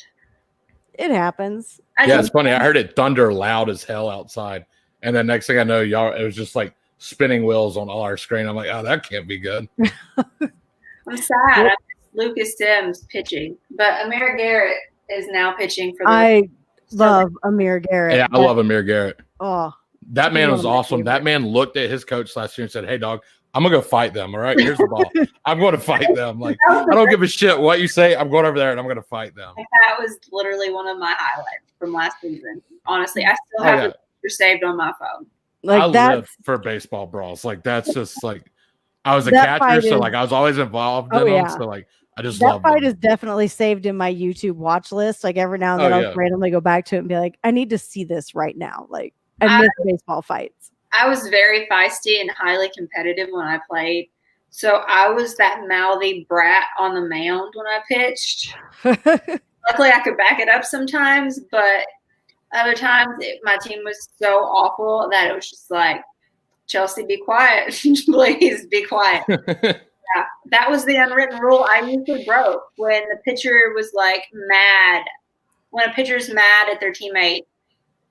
It happens.
It's funny. I heard it thunder loud as hell outside, and then next thing I know, it was just like spinning wheels on all our screen. I'm like, oh, that can't be good.
I'm sad. I miss Lucas Sims pitching, but Amir Garrett is now pitching for the.
I love Amir Garrett.
Yeah, I love Amir Garrett.
Oh,
that man was awesome. That man looked at his coach last year and said, "Hey, dog, I'm gonna go fight them. All right, here's the ball. I'm going to fight them. Like, I don't give a shit what you say. I'm going over there and I'm gonna fight them."
That was literally one of my highlights from last season. Honestly, I still have the picture saved on my phone.
Like, I live for baseball brawls. Like, that's just like, I was a catcher, so like I was always involved in them. So like, I just love
that fight is definitely saved in my YouTube watch list. Like every now and then I'll randomly go back to it and be like, I need to see this right now. Like, I miss baseball fights.
I was very feisty and highly competitive when I played. So I was that mouthy brat on the mound when I pitched. Luckily, I could back it up sometimes, but other times my team was so awful that it was just like, Chelsea, be quiet. Please be quiet. Yeah, that was the unwritten rule I usually broke when the pitcher was like mad. When a pitcher's mad at their teammate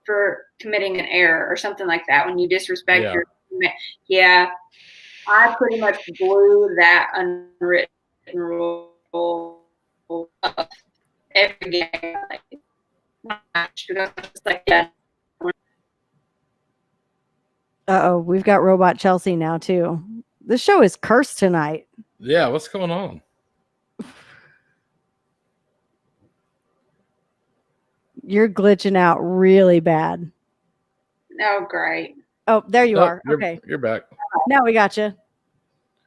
for committing an error or something like that, when you disrespect your teammate. Yeah, I pretty much blew that unwritten rule up every game.
Uh-oh, we've got Robot Chelsea now too. This show is cursed tonight.
Yeah, what's going on?
You're glitching out really bad.
Oh, great.
Oh, there you are. Okay.
You're back.
Now we got you.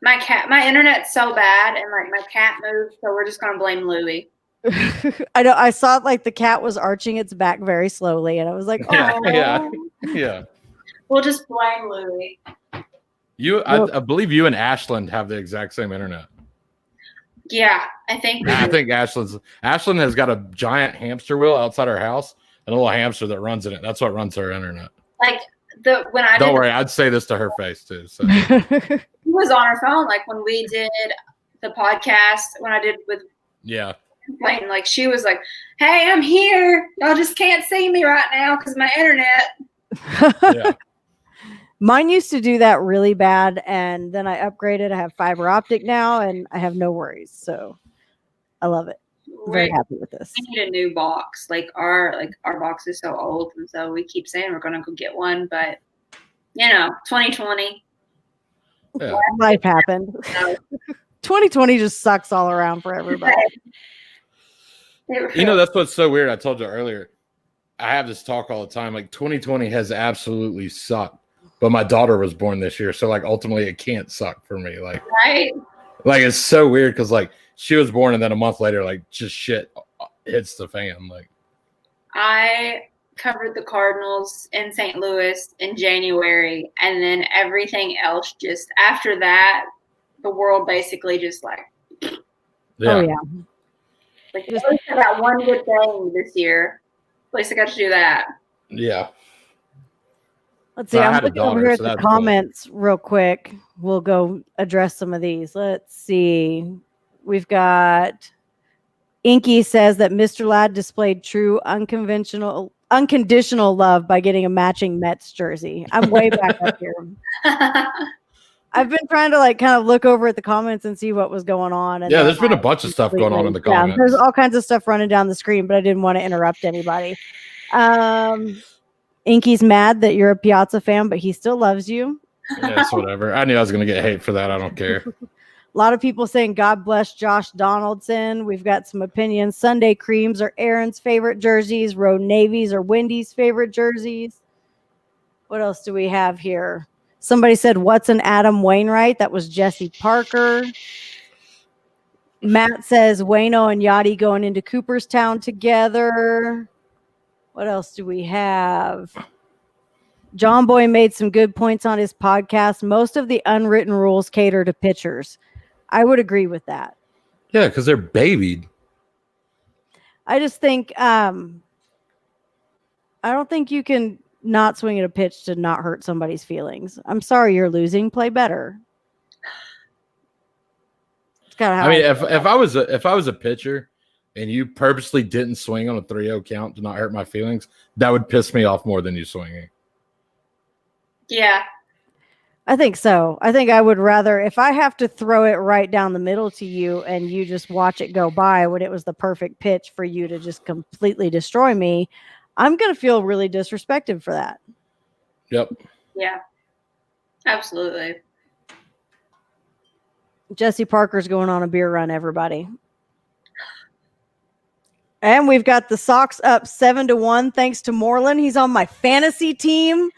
My internet's so bad and like my cat moved, so we're just going to blame Louie.
I know. I saw like the cat was arching its back very slowly, and I was like,
"Oh, yeah."
We'll just blame Louie.
I believe you and Ashland have the exact same internet.
Yeah, I think.
I think Ashland has got a giant hamster wheel outside her house, and a little hamster that runs in it. That's what runs her internet.
Like don't
worry, I'd say this to her face too. So.
He was on her phone, like when we did the podcast. When I did with like she was like, "Hey, I'm here. Y'all just can't see me right now because my internet."
Mine used to do that really bad, and then I upgraded. I have fiber optic now, and I have no worries. So I love it. I'm very happy with this.
We need a new box. Our box is so old, and so we keep saying we're going to go get one, but 2020.
Yeah.
Life happened. 2020 just sucks all around for everybody.
That's what's so weird. I told you earlier. I have this talk all the time. Like 2020 has absolutely sucked. But my daughter was born this year, so like ultimately it can't suck for me. Like,
right?
Like it's so weird because like she was born and then a month later, like just shit hits the fan. Like
I covered the Cardinals in St. Louis in January, and then everything else just after that, the world basically just like.
Oh yeah.
Like at least I got one good thing this year. At least I got to do that.
Yeah.
Let's see. I'm looking over here at the comments real quick. We'll go address some of these. Let's see. We've got Inky says that Mr. Ladd displayed true unconditional love by getting a matching Mets jersey. I'm way back up here. I've been trying to like kind of look over at the comments and see what was going on. And
there's been a bunch of stuff going on in the comments.
Yeah, there's all kinds of stuff running down the screen, but I didn't want to interrupt anybody. Inky's mad that you're a Piazza fan, but he still loves you.
Yeah, it's whatever. I knew I was going to get hate for that. I don't care.
A lot of people saying, God bless Josh Donaldson. We've got some opinions. Sunday creams are Aaron's favorite jerseys. Road navies are Wendy's favorite jerseys. What else do we have here? Somebody said, what's an Adam Wainwright? That was Jesse Parker. Matt says, Wayno and Yachty going into Cooperstown together. What else do we have? John Boy made some good points on his podcast. Most of the unwritten rules cater to pitchers. I would agree with that.
Yeah, because they're babied.
I just think I don't think you can not swing at a pitch to not hurt somebody's feelings. I'm sorry you're losing. Play better. It's kind of how
I mean, if I was a pitcher and you purposely didn't swing on a 3-0 count to not hurt my feelings, that would piss me off more than you swinging.
Yeah.
I think so. I think I would rather, if I have to throw it right down the middle to you and you just watch it go by when it was the perfect pitch for you to just completely destroy me, I'm going to feel really disrespected for that.
Yep.
Yeah. Absolutely.
Jesse Parker's going on a beer run, everybody. And we've got the Sox up 7-1 thanks to Moreland. He's on my fantasy team.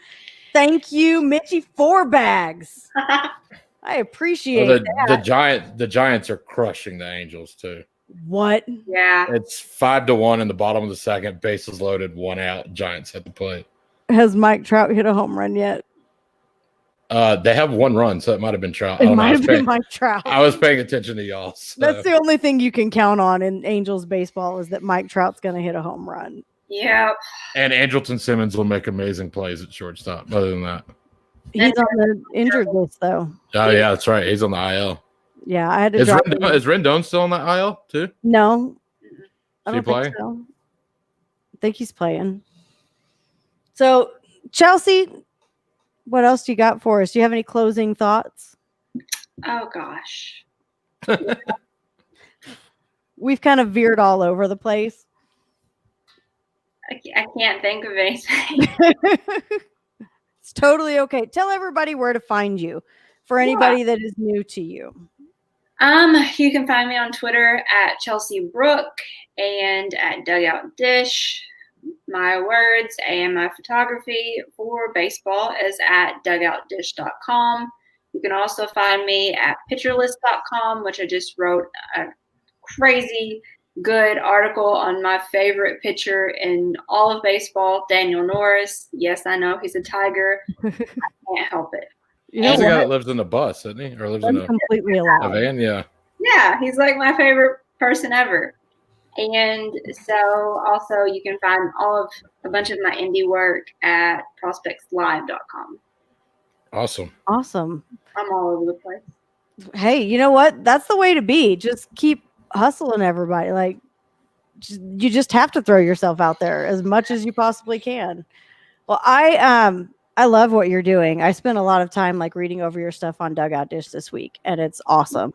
Thank you, Mitchie 4 bags. I appreciate that.
The Giants are crushing the Angels too.
What?
Yeah.
It's 5-1 in the bottom of the second. Bases loaded, 1 out. Giants at the plate.
Has Mike Trout hit a home run yet?
They have 1 run, so it might have been Trout.
It might have been Mike Trout.
I was paying attention to y'all. So.
That's the only thing you can count on in Angels baseball is that Mike Trout's going to hit a home run.
Yeah.
And Andrelton Simmons will make amazing plays at shortstop. Other than that,
he's on the injured list, though.
Oh yeah, that's right. He's on the IL.
Yeah, I had to.
Is Rendon still on the IL too?
No, I
don't
think so. I think he's playing. So, Chelsea, what else do you got for us? Do you have any closing thoughts?
Oh gosh,
we've kind of veered all over the place.
I can't think of anything.
It's totally okay. Tell everybody where to find you for anybody that is new to you.
You can find me on Twitter at Chelsea Brook and at Dugout Dish. My words and my photography for baseball is at dugoutdish.com. You can also find me at picturelist.com, which I just wrote a crazy good article on my favorite pitcher in all of baseball, Daniel Norris. Yes, I know he's a Tiger. I can't help it.
He's the guy that lives in a bus, isn't he? Or lives in
completely
a van? Yeah.
Yeah, he's like my favorite person ever. And so also you can find a bunch of my indie work at prospectslive.com.
Awesome.
I'm all over the place.
Hey, you know what? That's the way to be. Just keep hustling everybody. Like you just have to throw yourself out there as much as you possibly can. Well, I love what you're doing. I spent a lot of time like reading over your stuff on Dugout Dish this week, and it's awesome.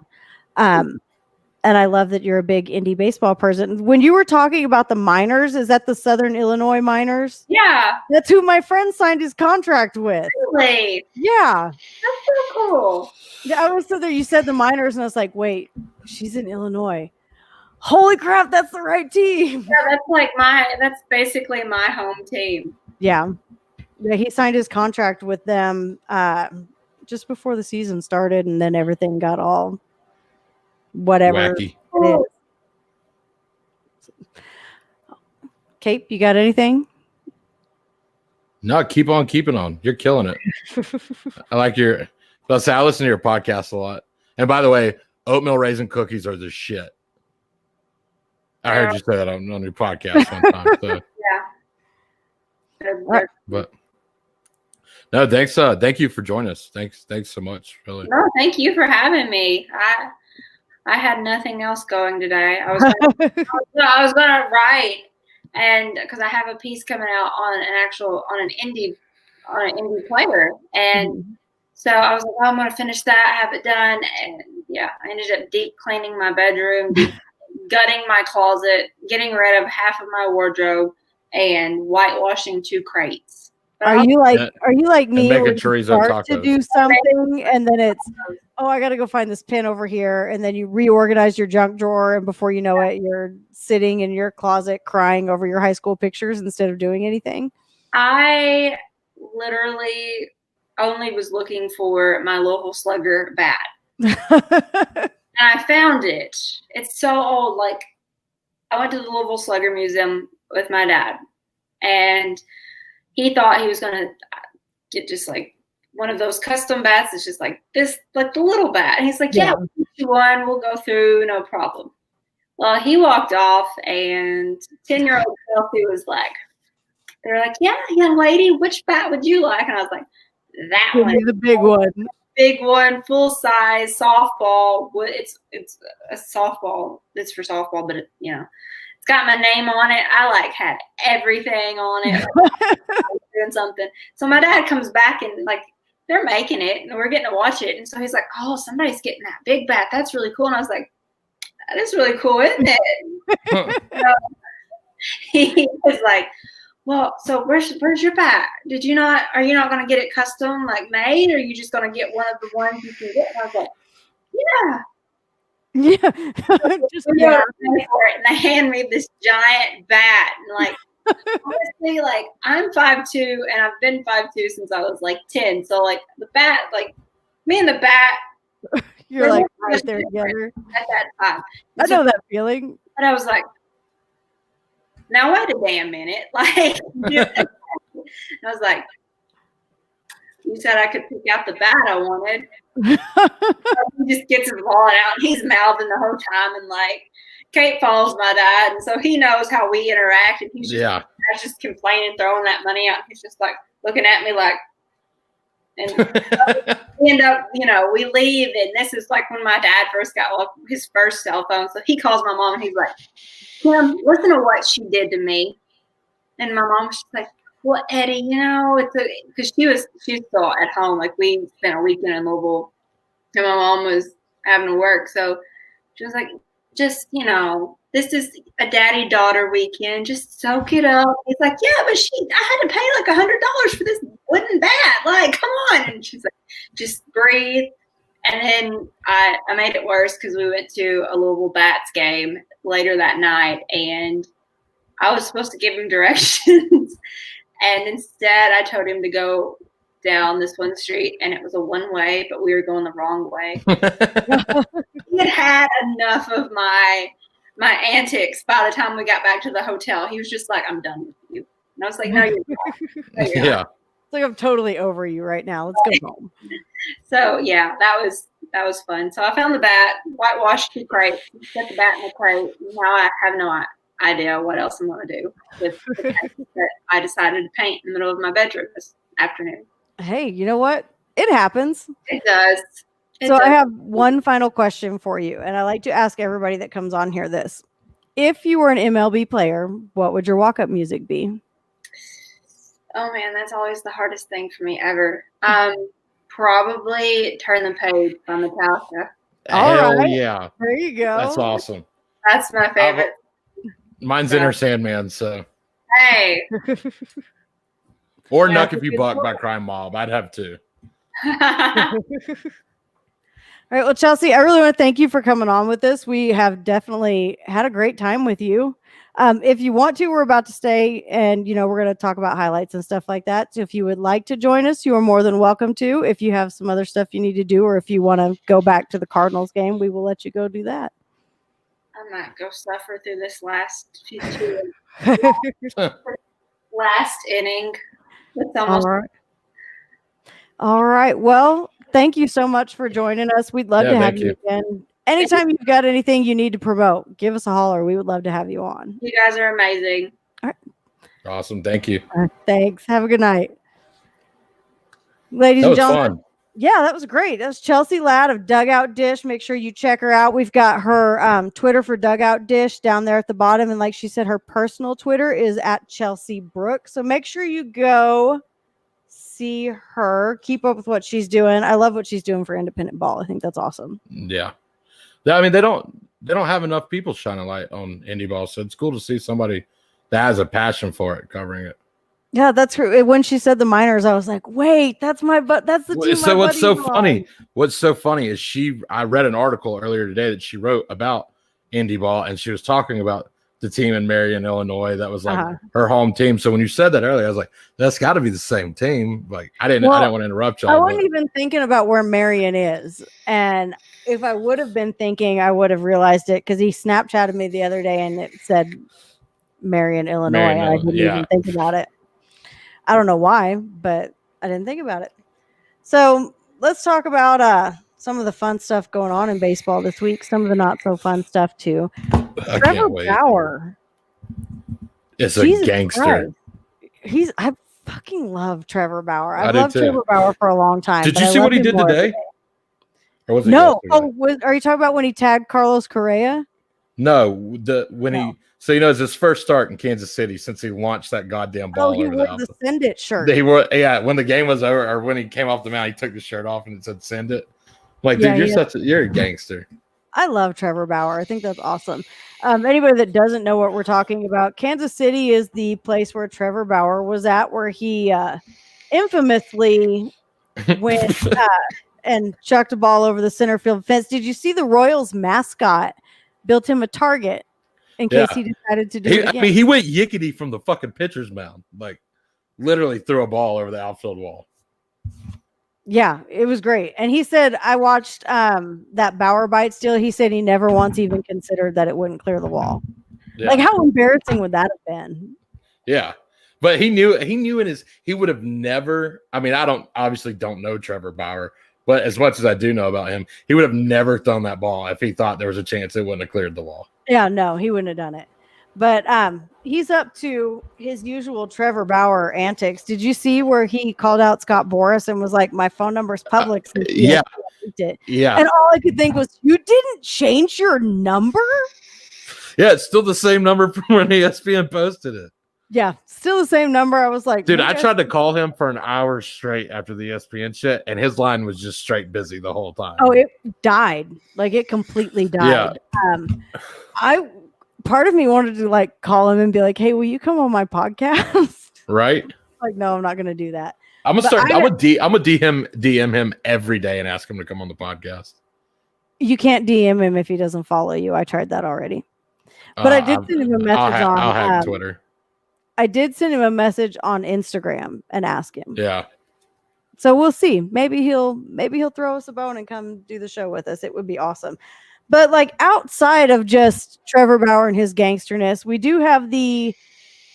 And I love that you're a big indie baseball person. When you were talking about the minors, is that the Southern Illinois Miners?
Yeah.
That's who my friend signed his contract with.
Really?
Yeah.
That's so cool.
Yeah, I was so there. You said the minors, and I was like, wait, she's in Illinois. Holy crap, that's the right team.
Yeah, that's basically my home team.
Yeah. Yeah, he signed his contract with them just before the season started, and then everything got all whatever.
Wacky.
It is. Kate, you got anything?
No, keep on keeping on. You're killing it. I like I listen to your podcast a lot. And by the way, oatmeal raisin cookies are the shit. I heard you say that on your podcast one time. So.
Yeah.
But no, thanks. Thank you for joining us. Thanks so much. Really.
No, thank you for having me. I had nothing else going today. I was gonna write, and because I have a piece coming out on an indie player, and so I was like, oh, I'm gonna finish that, have it done, and yeah, I ended up deep cleaning my bedroom, gutting my closet, getting rid of half of my wardrobe, and whitewashing 2 crates. Are you
like me?
Making chorizo tacos.
To do something, and then it's, oh, I got to go find this pin over here, and then you reorganize your junk drawer, and before you know it, you're sitting in your closet crying over your high school pictures instead of doing anything.
I literally only was looking for my Louisville Slugger bat, and I found it. It's so old. Like, I went to the Louisville Slugger Museum with my dad, and he thought he was going to get just like one of those custom bats. It's just like this, like the little bat. And he's like, yeah, we'll get you one. We'll go through, no problem. Well, he walked off, and 10-year-old Chelsea was like, they're like, yeah, young lady, which bat would you like? And I was like, that one.
The big one.
big one, full size softball. It's a softball. It's for softball, but it's got my name on it. I like had everything on it. Like, doing something. So my dad comes back and like they're making it and we're getting to watch it. And so he's like, "Oh, somebody's getting that big bat. That's really cool." And I was like, "That is really cool, isn't it?" So he was like, "Well, so where's your bat? Are you not going to get it custom like made, or are you just going to get one of the ones you can get?" And I was like, "Yeah."
Yeah.
Just yeah. For it. And they hand me this giant bat. And like, honestly, like I'm 5'2" and I've been 5'2" since I was like 10. So like the bat, like me and the bat,
you're like right there together
at that time.
I know that feeling.
But I was like, now wait a damn minute. Like, I was like, you said I could pick out the bat I wanted. He just gets his wallet out and he's mouthing the whole time. And like, Kate follows my dad. And so he knows how we interact. And he's just complaining, throwing that money out. He's just like looking at me like, and we end up, we leave. And this is like when my dad first got his first cell phone. So he calls my mom and he's like, "Kim, listen to what she did to me." And my mom was just like, "Well, Eddie, because she was still at home. Like we spent a weekend in Louisville and my mom was having to work. So she was like, just, this is a daddy-daughter weekend. Just soak it up." He's like, "Yeah, but I had to pay like $100 for this wooden bat. Like, come on." And she's like, "Just breathe." And then I made it worse because we went to a Louisville Bats game later that night and I was supposed to give him directions. And instead I told him to go down this one street and it was a one-way, but we were going the wrong way. He had enough of my antics by the time we got back to the hotel. He was just like, "I'm done with you." And I was like, "No, you're not." No, you're
Yeah.
not.
It's like I'm totally over you right now. Let's go home.
So yeah, that was fun. So I found the bat, whitewashed the crate, set the bat in the crate. Now I have no idea what else I'm going to do with the bat that I decided to paint in the middle of my bedroom this afternoon.
Hey, you know what? It happens.
It does.
I have one final question for you, and I like to ask everybody that comes on here this. If you were an MLB player, what would your walk-up music be?
Oh, man, that's always the hardest thing for me ever. Probably Turn the Page by Metallica.
Hell
right.
yeah.
There you go.
That's awesome.
That's my favorite.
Mine's Inner Sandman, so.
Hey.
Or Knuck If You Buck by Crime Mob. I'd have two.
All right. Well, Chelsea, I really want to thank you for coming on with us. We have definitely had a great time with you. If you want to, we're about to stay and, we're going to talk about highlights and stuff like that. So if you would like to join us, you are more than welcome to. If you have some other stuff you need to do, or if you want to go back to the Cardinals game, we will let you go do that.
I might go suffer through this last last inning. It's almost
All right. Well, thank you so much for joining us. We'd love to have you again. Anytime you've got anything you need to promote, give us a holler. We would love to have you on.
You guys are amazing.
All right.
Awesome. Thank you.
Thanks. Have a good night. Ladies and gentlemen. Fun. Yeah, that was great. That was Chelsea Ladd of Dugout Dish. Make sure you check her out. We've got her Twitter for Dugout Dish down there at the bottom. And like she said, her personal Twitter is at Chelsea Brook. So make sure you go see her. Keep up with what she's doing. I love what she's doing for independent ball. I think that's awesome.
Yeah. I mean, they don't have enough people shining light on indie ball. So it's cool to see somebody that has a passion for it covering it.
Yeah, that's true. When she said the minors, I was like, wait, that's the team.
So what's so funny? What's so funny is I read an article earlier today that she wrote about indie ball, and she was talking about the team in Marion, Illinois. That was like her home team. So when you said that earlier, I was like, that's got to be the same team. Like I didn't want to interrupt y'all.
I wasn't even thinking about where Marion is, and if I would have been thinking, I would have realized it because he Snapchatted me the other day and it said Marion, Illinois. And I didn't even think about it. I don't know why, but I didn't think about it. So let's talk about some of the fun stuff going on in baseball this week. Some of the not so fun stuff too. Trevor Bauer.
It's a gangster.
I fucking love Trevor Bauer. I've loved Trevor Bauer for a long time.
Did you see what he did today? Or was it
No.
yesterday?
Are you talking about when he tagged Carlos Correa?
No, he it's his first start in Kansas City since he launched that goddamn ball
he
over
wore
the
the
outfield.
Send It shirt.
When the game was over, or when he came off the mound, he took the shirt off and it said "Send It." Like, dude, you're a gangster.
I love Trevor Bauer. I think that's awesome. Anybody that doesn't know what we're talking about, Kansas City is the place where Trevor Bauer was at, where he infamously went and chucked a ball over the center field fence. Did you see the Royals mascot built him a target in case he decided to do it again?
I mean, he went yickety from the fucking pitcher's mound. Like, literally threw a ball over the outfield wall.
Yeah, it was great. And he said, I watched that Bauer bite steal. He said he never once even considered that it wouldn't clear the wall. Yeah. Like, how embarrassing would that have been?
Yeah. But he knew he would have never, I mean, obviously don't know Trevor Bauer, but as much as I do know about him, he would have never thrown that ball if he thought there was a chance it wouldn't have cleared the wall.
Yeah, no, he wouldn't have done it. But he's up to his usual Trevor Bauer antics. Did you see where he called out Scott Boras and was like, my phone number's public?
Yeah.
Yeah. And all I could think was, you didn't change your number?
Yeah, it's still the same number from when ESPN posted it.
Yeah, still the same number. I was like,
dude, I tried to call him for an hour straight after the ESPN shit, and his line was just straight busy the whole time.
Oh, it died. Like, it completely died. Yeah. Part of me wanted to like call him and be like, hey, will you come on my podcast?
Right.
Like, no, I'm not going to do that.
I'm gonna start. I'm gonna DM him every day and ask him to come on the podcast.
You can't DM him if he doesn't follow you. I tried that already. But I did send him a message
I'll hack Twitter.
I did send him a message on Instagram and ask him.
Yeah.
So we'll see. Maybe he'll throw us a bone and come do the show with us. It would be awesome. But like, outside of just Trevor Bauer and his gangsterness, we do have the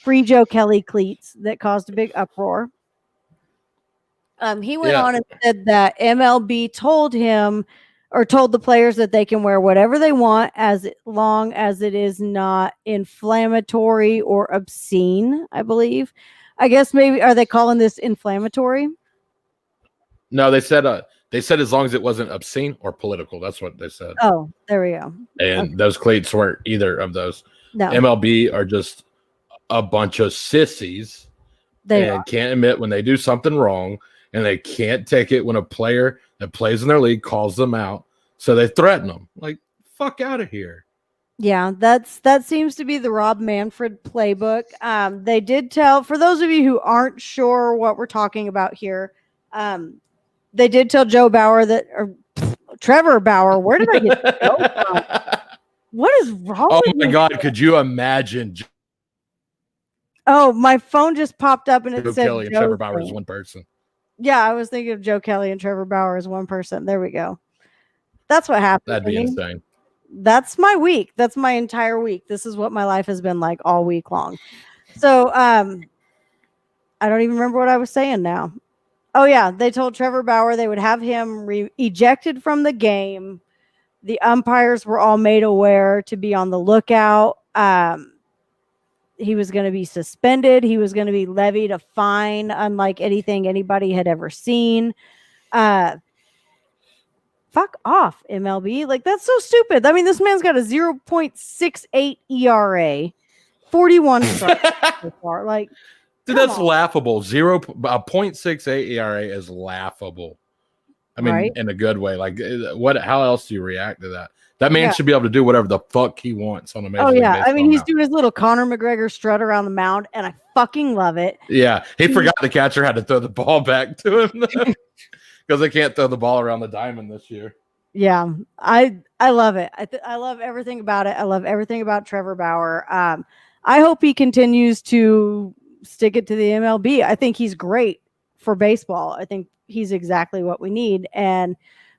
Free Joe Kelly cleats that caused a big uproar. He went on and said that MLB told the players that they can wear whatever they want as long as it is not inflammatory or obscene, I believe. I guess maybe, are they calling this inflammatory?
No, they said as long as it wasn't obscene or political. That's what they said.
Oh, there we go.
And those cleats weren't either of those.
No.
MLB are just a bunch of sissies. They can't admit when they do something wrong, and they can't take it when a player that plays in their league calls them out. So they threaten them. Like, fuck out of here. Yeah, that seems to be the Rob Manfred playbook. They did tell, for those of you who aren't sure what we're talking about here, they did tell Trevor Bauer. Where did I get Joe from? What is wrong? Oh my God! Could you imagine?
Oh, my phone just popped up and it said
Kelly and Trevor Bauer is one person.
Yeah, I was thinking of Joe Kelly and Trevor Bauer as one person. There we go. That's what happened.
That'd be insane.
That's my week. That's my entire week. This is what my life has been like all week long. So, I don't even remember what I was saying now. Oh yeah, they told Trevor Bauer they would have him ejected from the game. The umpires were all made aware to be on the lookout. He was going to be suspended. He was going to be levied a fine unlike anything anybody had ever seen. Fuck off, MLB. Like, that's so stupid. I mean, this man's got a 0.68 ERA, 41 strikes so far. Like,
dude, that's laughable. 0.68 ERA is laughable. I mean, in a good way. Like, how else do you react to that? That man should be able to do whatever the fuck he wants on a Major League Baseball.
I mean, he's doing his little Conor McGregor strut around the mound, and I fucking love it.
Yeah, he forgot the catcher had to throw the ball back to him because they can't throw the ball around the diamond this year.
Yeah, I love it. I love everything about it. I love everything about Trevor Bauer. I hope he continues to stick it to the MLB. I think he's great for baseball. I think he's exactly what we need, and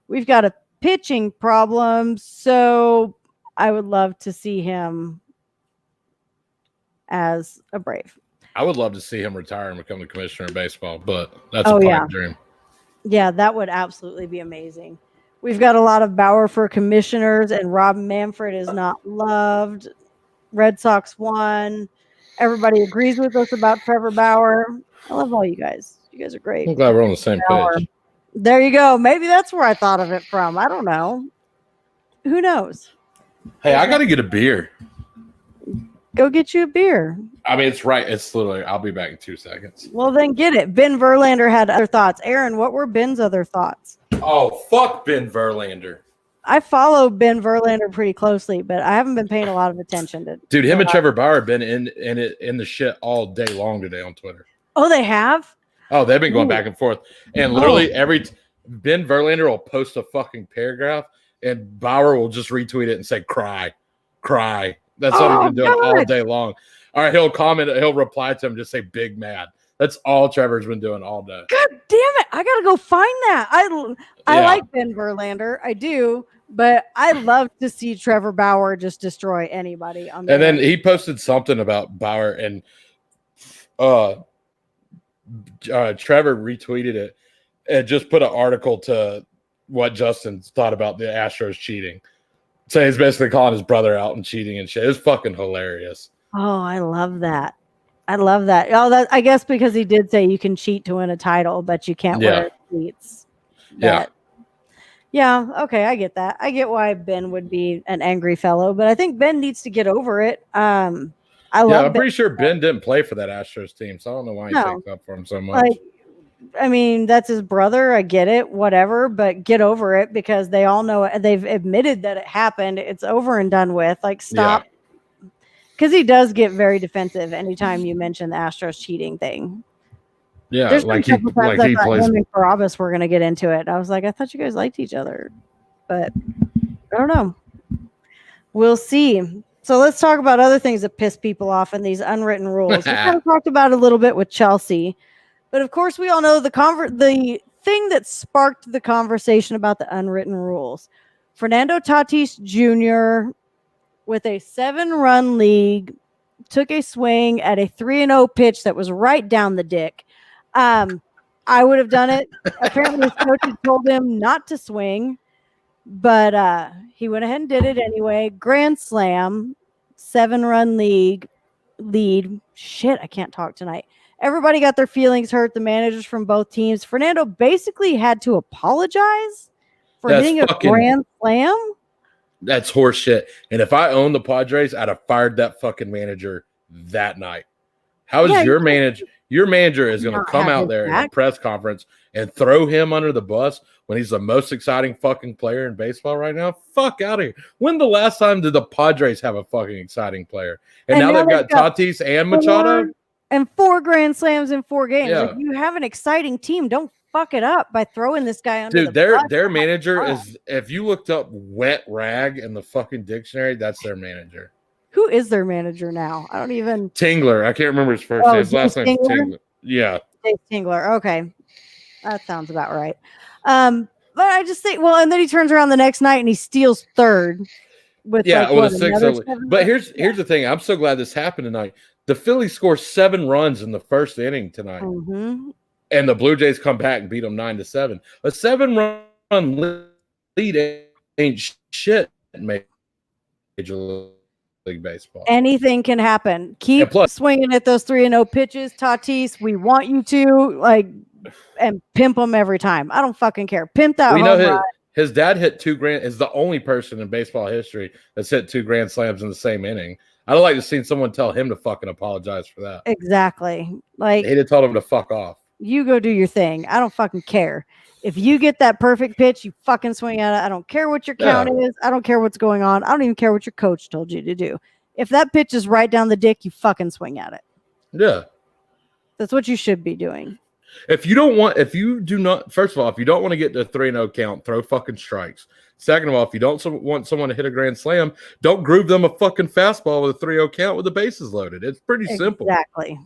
we've got a pitching problem, so I would love to see him as a Brave.
I would love to see him retire and become the commissioner of baseball, but that's a pipe dream.
Yeah, that would absolutely be amazing. We've got a lot of Bauer for commissioners, and Rob Manfred is not loved. Red Sox won. Everybody agrees with us about Trevor Bauer. I love all you guys. You guys are great.
I'm glad we're on the same page.
There you go. Maybe that's where I thought of it from. I don't know. Who knows?
Hey, I got to get a beer.
Go get you a beer.
I mean, it's right. It's literally, I'll be back in 2 seconds.
Well, then get it. Ben Verlander had other thoughts. Aaron, what were Ben's other thoughts?
Oh, fuck Ben Verlander.
I follow Ben Verlander pretty closely, but I haven't been paying a lot of attention to.
Dude, him and Trevor Bauer have been in the shit all day long today on Twitter.
Oh, they have?
Oh, they've been going back and forth. And literally Ben Verlander will post a fucking paragraph and Bauer will just retweet it and say, cry. That's what he's been doing all day long. All right, he'll comment, he'll reply to him, just say big mad. That's all Trevor's been doing all day.
God damn it. I got to go find that. I like Ben Verlander. I do, but I love to see Trevor Bauer just destroy anybody. And
then he posted something about Bauer and Trevor retweeted it and just put an article to what Justin thought about the Astros cheating. So he's basically calling his brother out and cheating and shit. It's fucking hilarious.
Oh, I love that. Oh, I guess because he did say you can cheat to win a title, but you can't wear cleats. Yeah. Okay, I get that. I get why Ben would be an angry fellow, but I think Ben needs to get over it. I'm
pretty sure Ben didn't play for that Astros team, so I don't know why he takes up for him so much.
I mean, that's his brother. I get it, whatever, but get over it because they all know it. They've admitted that it happened. It's over and done with. Like, stop. Because he does get very defensive anytime you mention the Astros cheating thing.
Yeah,
there's
like he plays.
Him and Carabas were going to get into it. I was like, I thought you guys liked each other, but I don't know. We'll see. So let's talk about other things that piss people off in these unwritten rules. We kind of talked about it a little bit with Chelsea, but of course we all know the thing that sparked the conversation about the unwritten rules. Fernando Tatis Jr. with a 7-run lead took a swing at a 3-0 pitch that was right down the dick. I would have done it. Apparently his coach had told him not to swing, but he went ahead and did it anyway. Grand slam, 7-run lead. Shit, I can't talk tonight. Everybody got their feelings hurt. The managers from both teams. Fernando basically had to apologize for hitting a grand slam.
That's horse shit. And if I owned the Padres, I'd have fired that fucking manager that night. How is your manager? Your manager is going to come out there in a press conference and throw him under the bus when he's the most exciting fucking player in baseball right now? Fuck out of here. When the last time did the Padres have a fucking exciting player? And now they've got Tatis and Machado.
And 4 grand slams in 4 games. Yeah. Like, you have an exciting team. Don't fuck it up by throwing this guy under the bus.
Their manager is, if you looked up wet rag in the fucking dictionary, that's their manager.
Who is their manager now? I don't even.
Tingler. I can't remember his first name. His last name is Tingler. Yeah.
Dave Tingler. Okay. That sounds about right. But I just think, and then he turns around the next night and he steals third. With
a 6-0. But here's the thing. I'm so glad this happened tonight. The Phillies score 7 runs in the first inning tonight.
Mm-hmm.
And the Blue Jays come back and beat them 9-7. A 7-run lead ain't shit in Major League Baseball.
Anything can happen. Keep swinging at those 3-0 pitches, Tatis. We want you to and pimp them every time. I don't fucking care. Pimp that home run.
His dad hit 2 grand. Is the only person in baseball history that's hit 2 grand slams in the same inning. I'd like to see someone tell him to fucking apologize for that.
Exactly. Like,
he'd have told him to fuck off.
You go do your thing. I don't fucking care. If you get that perfect pitch, you fucking swing at it. I don't care what your count is. I don't care what's going on. I don't even care what your coach told you to do. If that pitch is right down the dick, you fucking swing at it.
Yeah.
That's what you should be doing.
If you don't want to get to 3-0 count, throw fucking strikes. Second of all, if you don't want someone to hit a grand slam, don't groove them a fucking fastball with a 3-0 count with the bases loaded. It's pretty simple.
Exactly.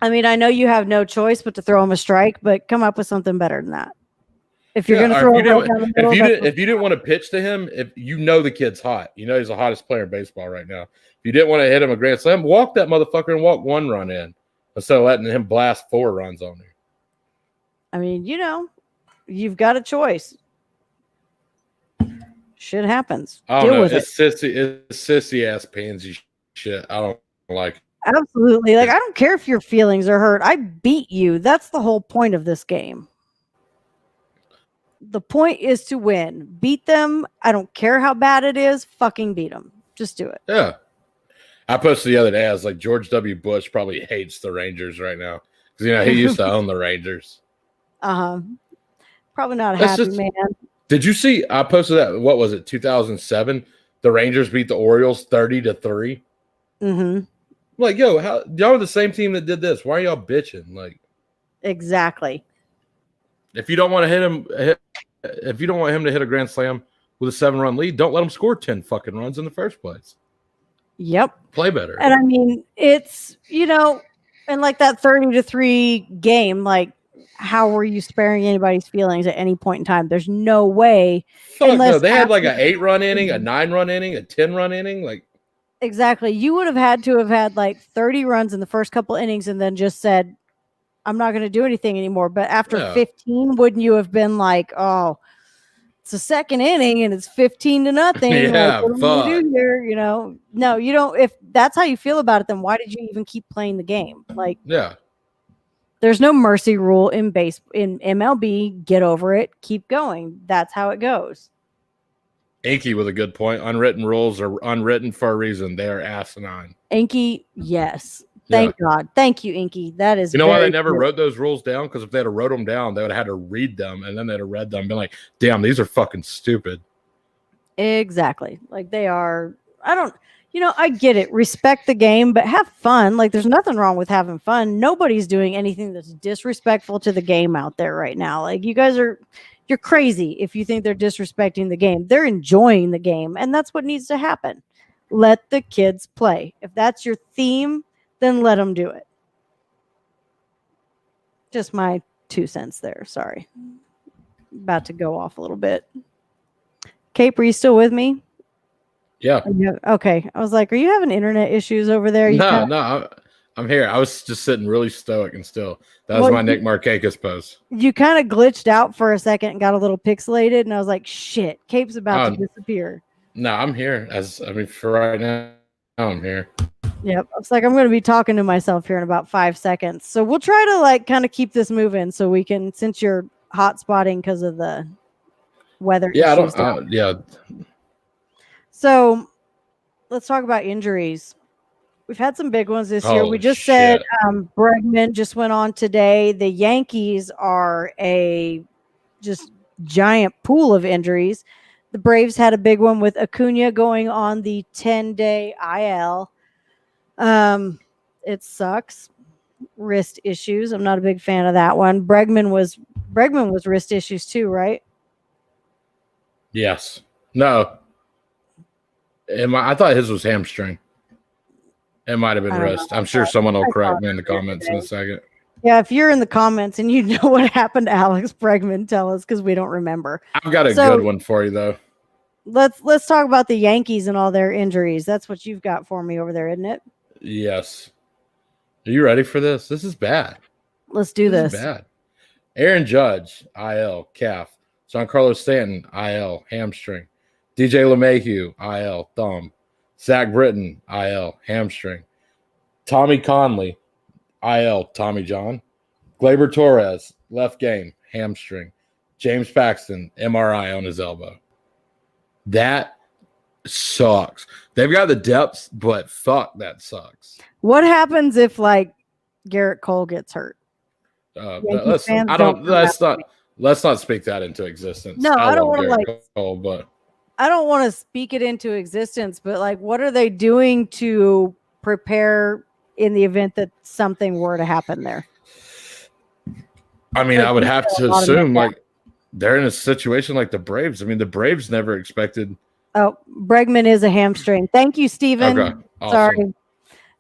I mean, I know you have no choice but to throw him a strike, but come up with something better than that. If you're going to throw
if you didn't want to pitch to him, if you know the kid's hot, you know he's the hottest player in baseball right now. If you didn't want to hit him a grand slam, walk that motherfucker and walk 1 run in instead of letting him blast 4 runs on you.
I mean, you've got a choice. Shit happens.
Deal with it. It's sissy ass pansy shit. I don't like it.
Absolutely. Like, I don't care if your feelings are hurt. I beat you. That's the whole point of this game. The point is to win. Beat them. I don't care how bad it is. Fucking beat them. Just do it.
Yeah. I posted the other day, I was like, George W. Bush probably hates the Rangers right now. Because, he used to own the Rangers.
Probably not a happy man.
Did you see, I posted that, what was it, 2007? The Rangers beat the Orioles 30-3.
Mm-hmm.
Like, yo, y'all are the same team that did this. Why are y'all bitching? Like,
exactly.
If you don't want him to hit a grand slam with a 7-run lead, don't let him score 10 fucking runs in the first place.
Yep.
Play better.
And I mean, it's, and like that 30-3 game, like, how were you sparing anybody's feelings at any point in time? There's no way.
No, they had like an 8-run inning, a 9-run inning, a 10-run inning. Like,
exactly. You would have had to have had like 30 runs in the first couple innings and then just said, I'm not going to do anything anymore. But after 15, wouldn't you have been like, oh, it's a second inning and it's 15-0.
Yeah,
like, what do we do here? No, you don't. If that's how you feel about it, then why did you even keep playing the game? Like,
yeah,
there's no mercy rule in MLB. Get over it. Keep going. That's how it goes.
Inky with a good point. Unwritten rules are unwritten for a reason. They are asinine.
Inky, yes. Thank God. Thank you, Inky. That is.
You know why they never wrote those rules down? Because if they had wrote them down, they would have had to read them, and then they'd have read them and been like, damn, these are fucking stupid.
Exactly. Like they are. I get it. Respect the game, but have fun. Like there's nothing wrong with having fun. Nobody's doing anything that's disrespectful to the game out there right now. Like you're crazy if you think they're disrespecting the game. They're enjoying the game, and that's what needs to happen. Let the kids play. If that's your theme, then let them do it. Just my 2 cents there. Sorry. About to go off a little bit. Cape, are you still with me?
Yeah.
Okay. I was like, are you having internet issues over there?
No, I'm here. I was just sitting really stoic and still. That was my Nick Markakis pose.
You kind of glitched out for a second and got a little pixelated, and I was like, shit, Cape's about to disappear.
No, I'm here. For right now, I'm here.
Yep. It's like I'm going to be talking to myself here in about 5 seconds. So we'll try to like kind of keep this moving so we can, since you're hot spotting because of the weather.
Yeah,
issues So let's talk about injuries. We've had some big ones this year. We just said Bregman just went on today. The Yankees are a just giant pool of injuries. The Braves had a big one with Acuna going on the 10-day IL. It sucks. Wrist issues. I'm not a big fan of that one. Bregman was wrist issues too, right?
Yes. No. I thought his was hamstring. It might have been wrist. I'm sure someone will correct me in the comments in a second.
Yeah, if you're in the comments and you know what happened to Alex Bregman, tell us because we don't remember.
I've got a good one for you though.
Let's talk about the Yankees and all their injuries. That's what you've got for me over there, isn't it?
Yes. Are you ready for this? This is bad.
Let's do this.
This is bad. Aaron Judge, IL, calf. Giancarlo Stanton, IL, hamstring. DJ LeMahieu, IL, thumb. Zach Britton, IL, hamstring. Tommy Conley, IL, Tommy John. Gleyber Torres, left game, hamstring. James Paxton, MRI on his elbow. That sucks. They've got the depth, but fuck, that sucks.
What happens if like Garrett Cole gets hurt?
Let's not speak that into existence.
No, I don't want to
Cole, but
I don't want to speak it into existence, but like, what are they doing to prepare in the event that something were to happen there?
I mean, I would have to assume like they're in a situation like the Braves. I mean, the Braves never expected.
Oh, Bregman is a hamstring. Thank you, Steven.
Okay, awesome.
Sorry.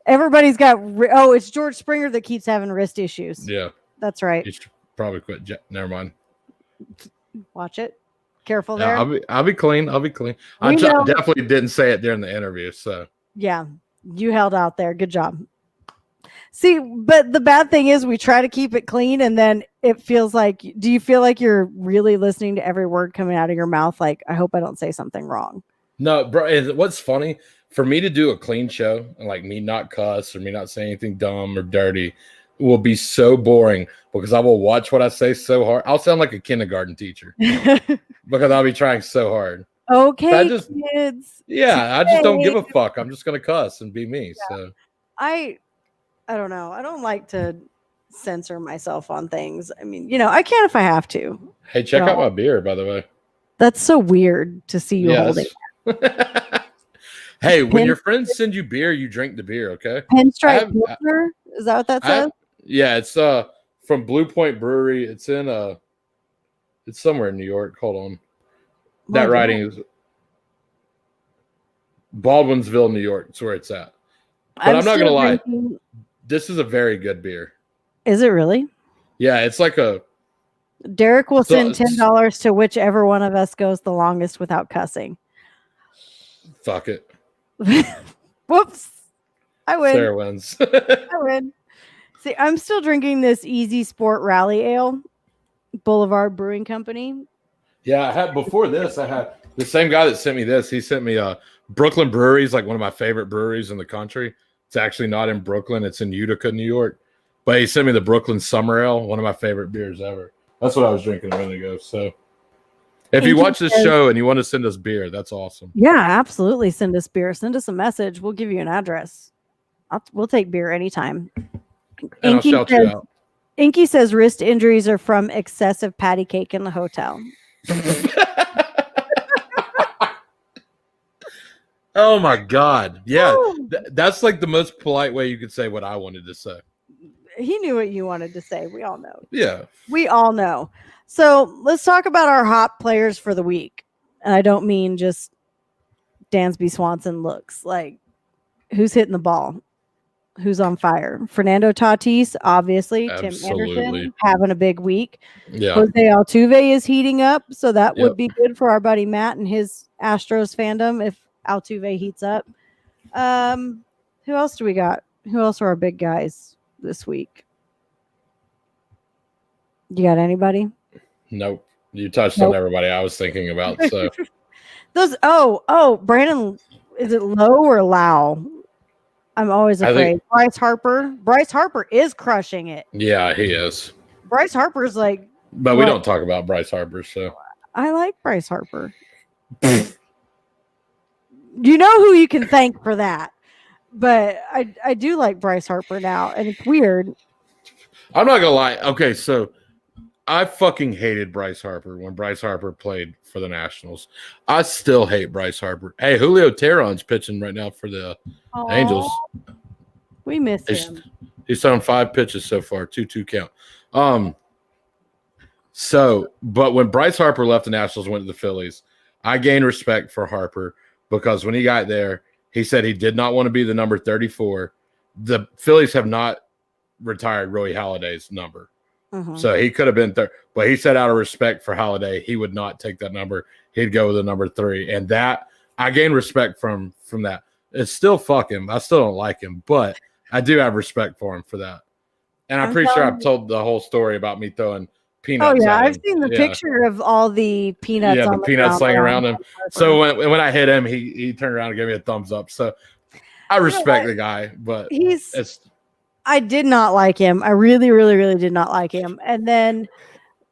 Everybody's got. It's George Springer that keeps having wrist issues.
Yeah,
that's right.
You should probably quit. Never mind.
Watch it. Careful there.
I'll be clean. I definitely didn't say it during the interview. So
yeah, you held out there. Good job. See, but the bad thing is we try to keep it clean, and then it feels like. Do you feel like you're really listening to every word coming out of your mouth? Like, I hope I don't say something wrong.
No, bro. What's funny for me to do a clean show and like me not cuss or me not say anything dumb or dirty, will be so boring because I will watch what I say so hard. I'll sound like a kindergarten teacher because I'll be trying so hard.
Okay,
kids. Yeah, I just don't give a fuck. I'm just gonna cuss and be me. Yeah. So
I don't know. I don't like to censor myself on things. I mean, I can if I have to.
Hey, check out my beer, by the way.
That's so weird to see you holding.
Hey, when your friends send you beer, you drink the beer, okay?
Pinstripe Pilsner? Is that what that says?
Yeah, it's from Blue Point Brewery. It's in it's somewhere in New York. Hold on. That writing is Baldwinsville, New York. That's where it's at. But I'm not gonna lie. This is a very good beer.
Is it really?
Yeah, it's like a
Derek will send $10 to whichever one of us goes the longest without cussing.
Fuck it.
Whoops. I win.
Sarah wins.
I win. See, I'm still drinking this Easy Sport Rally Ale, Boulevard Brewing Company.
Yeah, before this, I had the same guy that sent me this. He sent me Brooklyn Breweries, like one of my favorite breweries in the country. It's actually not in Brooklyn. It's in Utica, New York. But he sent me the Brooklyn Summer Ale, one of my favorite beers ever. That's what I was drinking a minute ago. So if you watch this show and you want to send us beer, that's awesome.
Yeah, absolutely. Send us beer. Send us a message. We'll give you an address. We'll take beer anytime.
And I'll shout you out.
Inky says wrist injuries are from excessive patty cake in the hotel.
Oh my God. Yeah. That's like the most polite way you could say what I wanted to say.
He knew what you wanted to say. We all know.
Yeah.
We all know. So let's talk about our hot players for the week. And I don't mean just Dansby Swanson looks. Like, who's hitting the ball? Who's on fire? Fernando Tatis, obviously.
Absolutely.
Tim Anderson having a big week.
Yeah.
Jose Altuve is heating up. So that would be good for our buddy Matt and his Astros fandom if Altuve heats up. Who else do we got? Who else are our big guys this week? You got anybody?
Nope. You touched on everybody I was thinking about. So
those Brandon, is it Lowe or Lau? I'm always afraid. Bryce Harper is crushing it.
Yeah, he is.
Bryce Harper's like,
but we don't talk about Bryce Harper, so
I like Bryce Harper. You know who you can thank for that. But I do like Bryce Harper now, and it's weird.
I'm not gonna lie. Okay, so I fucking hated Bryce Harper when Bryce Harper played for the Nationals. I still hate Bryce Harper. Hey, Julio Teheran's pitching right now for the Angels.
We miss him.
He's thrown 5 pitches so far, 2-2 count. But when Bryce Harper left the Nationals, went to the Phillies, I gained respect for Harper because when he got there, he said he did not want to be the number 34. The Phillies have not retired Roy Halladay's number. So he could have been third, but he said out of respect for Halladay, he would not take that number. He'd go with the number 3. And that I gained respect from that. It's still fuck him. I still don't like him, but I do have respect for him for that. And I'm pretty sure I've told the whole story about me throwing peanuts.
Oh yeah, I've seen the picture of all the peanuts.
Yeah, the peanuts laying around him. So when I hit him, he turned around and gave me a thumbs up. So I respect the guy, but I
did not like him. I really, really, really did not like him. And then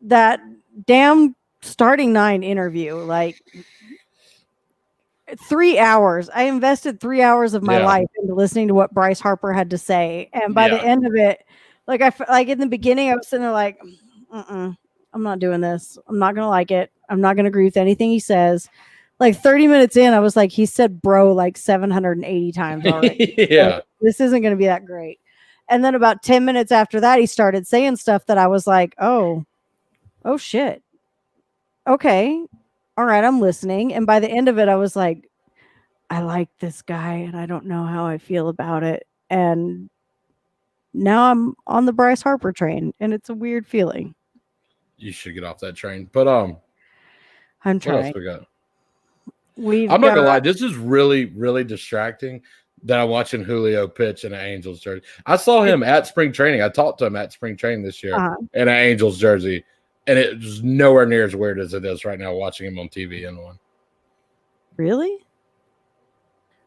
that damn starting 9 interview, like 3 hours. I invested 3 hours of my life into listening to what Bryce Harper had to say. And by the end of it, like in the beginning, I was sitting there like, I'm not doing this. I'm not going to like it. I'm not going to agree with anything he says. Like 30 minutes in, I was like, he said bro like 780 times already. Like, this isn't going to be that great. And then about 10 minutes after that, he started saying stuff that I was like, oh shit. Okay. All right. I'm listening. And by the end of it, I was like, I like this guy and I don't know how I feel about it. And now I'm on the Bryce Harper train and it's a weird feeling.
You should get off that train. But
I'm trying.
What else we got? I'm not gonna lie, this is really, really distracting that I'm watching Julio pitch in an Angels jersey. I saw him at spring training. I talked to him at spring training this year in an Angels jersey, and it was nowhere near as weird as it is right now watching him on TV in one.
Really?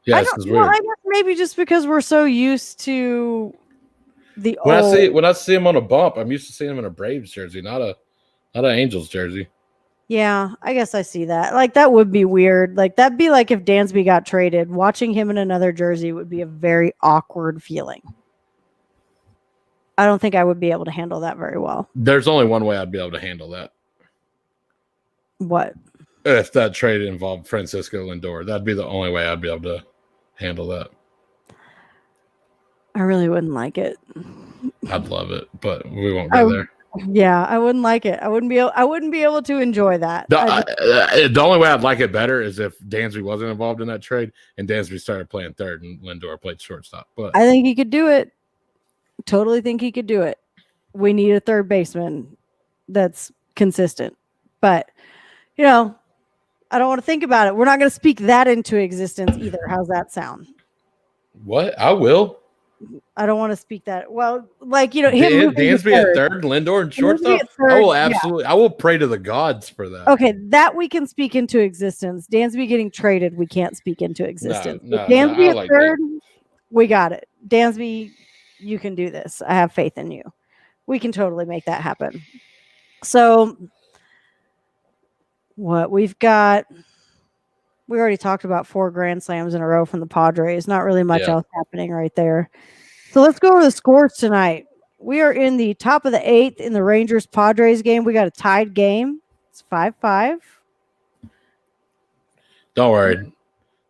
Yes, it's weird.
I guess maybe just because we're so used to The
When I see him on a bump, I'm used to seeing him in a Braves jersey, not an Angels jersey.
Yeah, I guess I see that. Like, that would be weird. Like, that'd be like if Dansby got traded. Watching him in another jersey would be a very awkward feeling. I don't think I would be able to handle that very well.
There's only one way I'd be able to handle that.
What?
If that trade involved Francisco Lindor, that'd be the only way I'd be able to handle that.
I really wouldn't like it.
I'd love it, but we won't go there.
Yeah, I wouldn't like it. I wouldn't be able to enjoy that.
The only way I'd like it better is if Dansby wasn't involved in that trade and Dansby started playing third and Lindor played shortstop. But
I think he could do it. Totally think he could do it. We need a third baseman that's consistent. But, I don't want to think about it. We're not going to speak that into existence either. How's that sound?
What? I will.
I don't want to speak that. Well, like, him
Dansby at third, Lindor and shortstop. I will absolutely. Yeah. I will pray to the gods for that.
Okay, that we can speak into existence. Dansby getting traded, we can't speak into existence. Dansby at third, we got it. Dansby, you can do this. I have faith in you. We can totally make that happen. So, what we've got. We already talked about 4 grand slams in a row from the Padres. Not really much else happening right there. So let's go over the scores tonight. We are in the top of the 8th in the Rangers-Padres game. We got a tied game. It's 5-5.
Don't worry.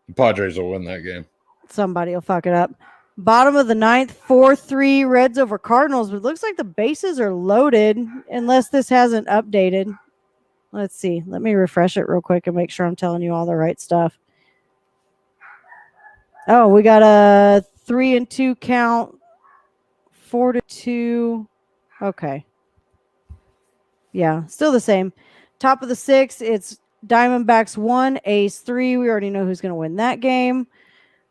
The Padres will win that game.
Somebody will fuck it up. Bottom of the 9th, 4-3 Reds over Cardinals. But it looks like the bases are loaded unless this hasn't updated. Let's see. Let me refresh it real quick and make sure I'm telling you all the right stuff. Oh, we got a 3-2 count. 4-2. Okay. Yeah, still the same. Top of the 6th, it's Diamondbacks 1, A's 3. We already know who's going to win that game.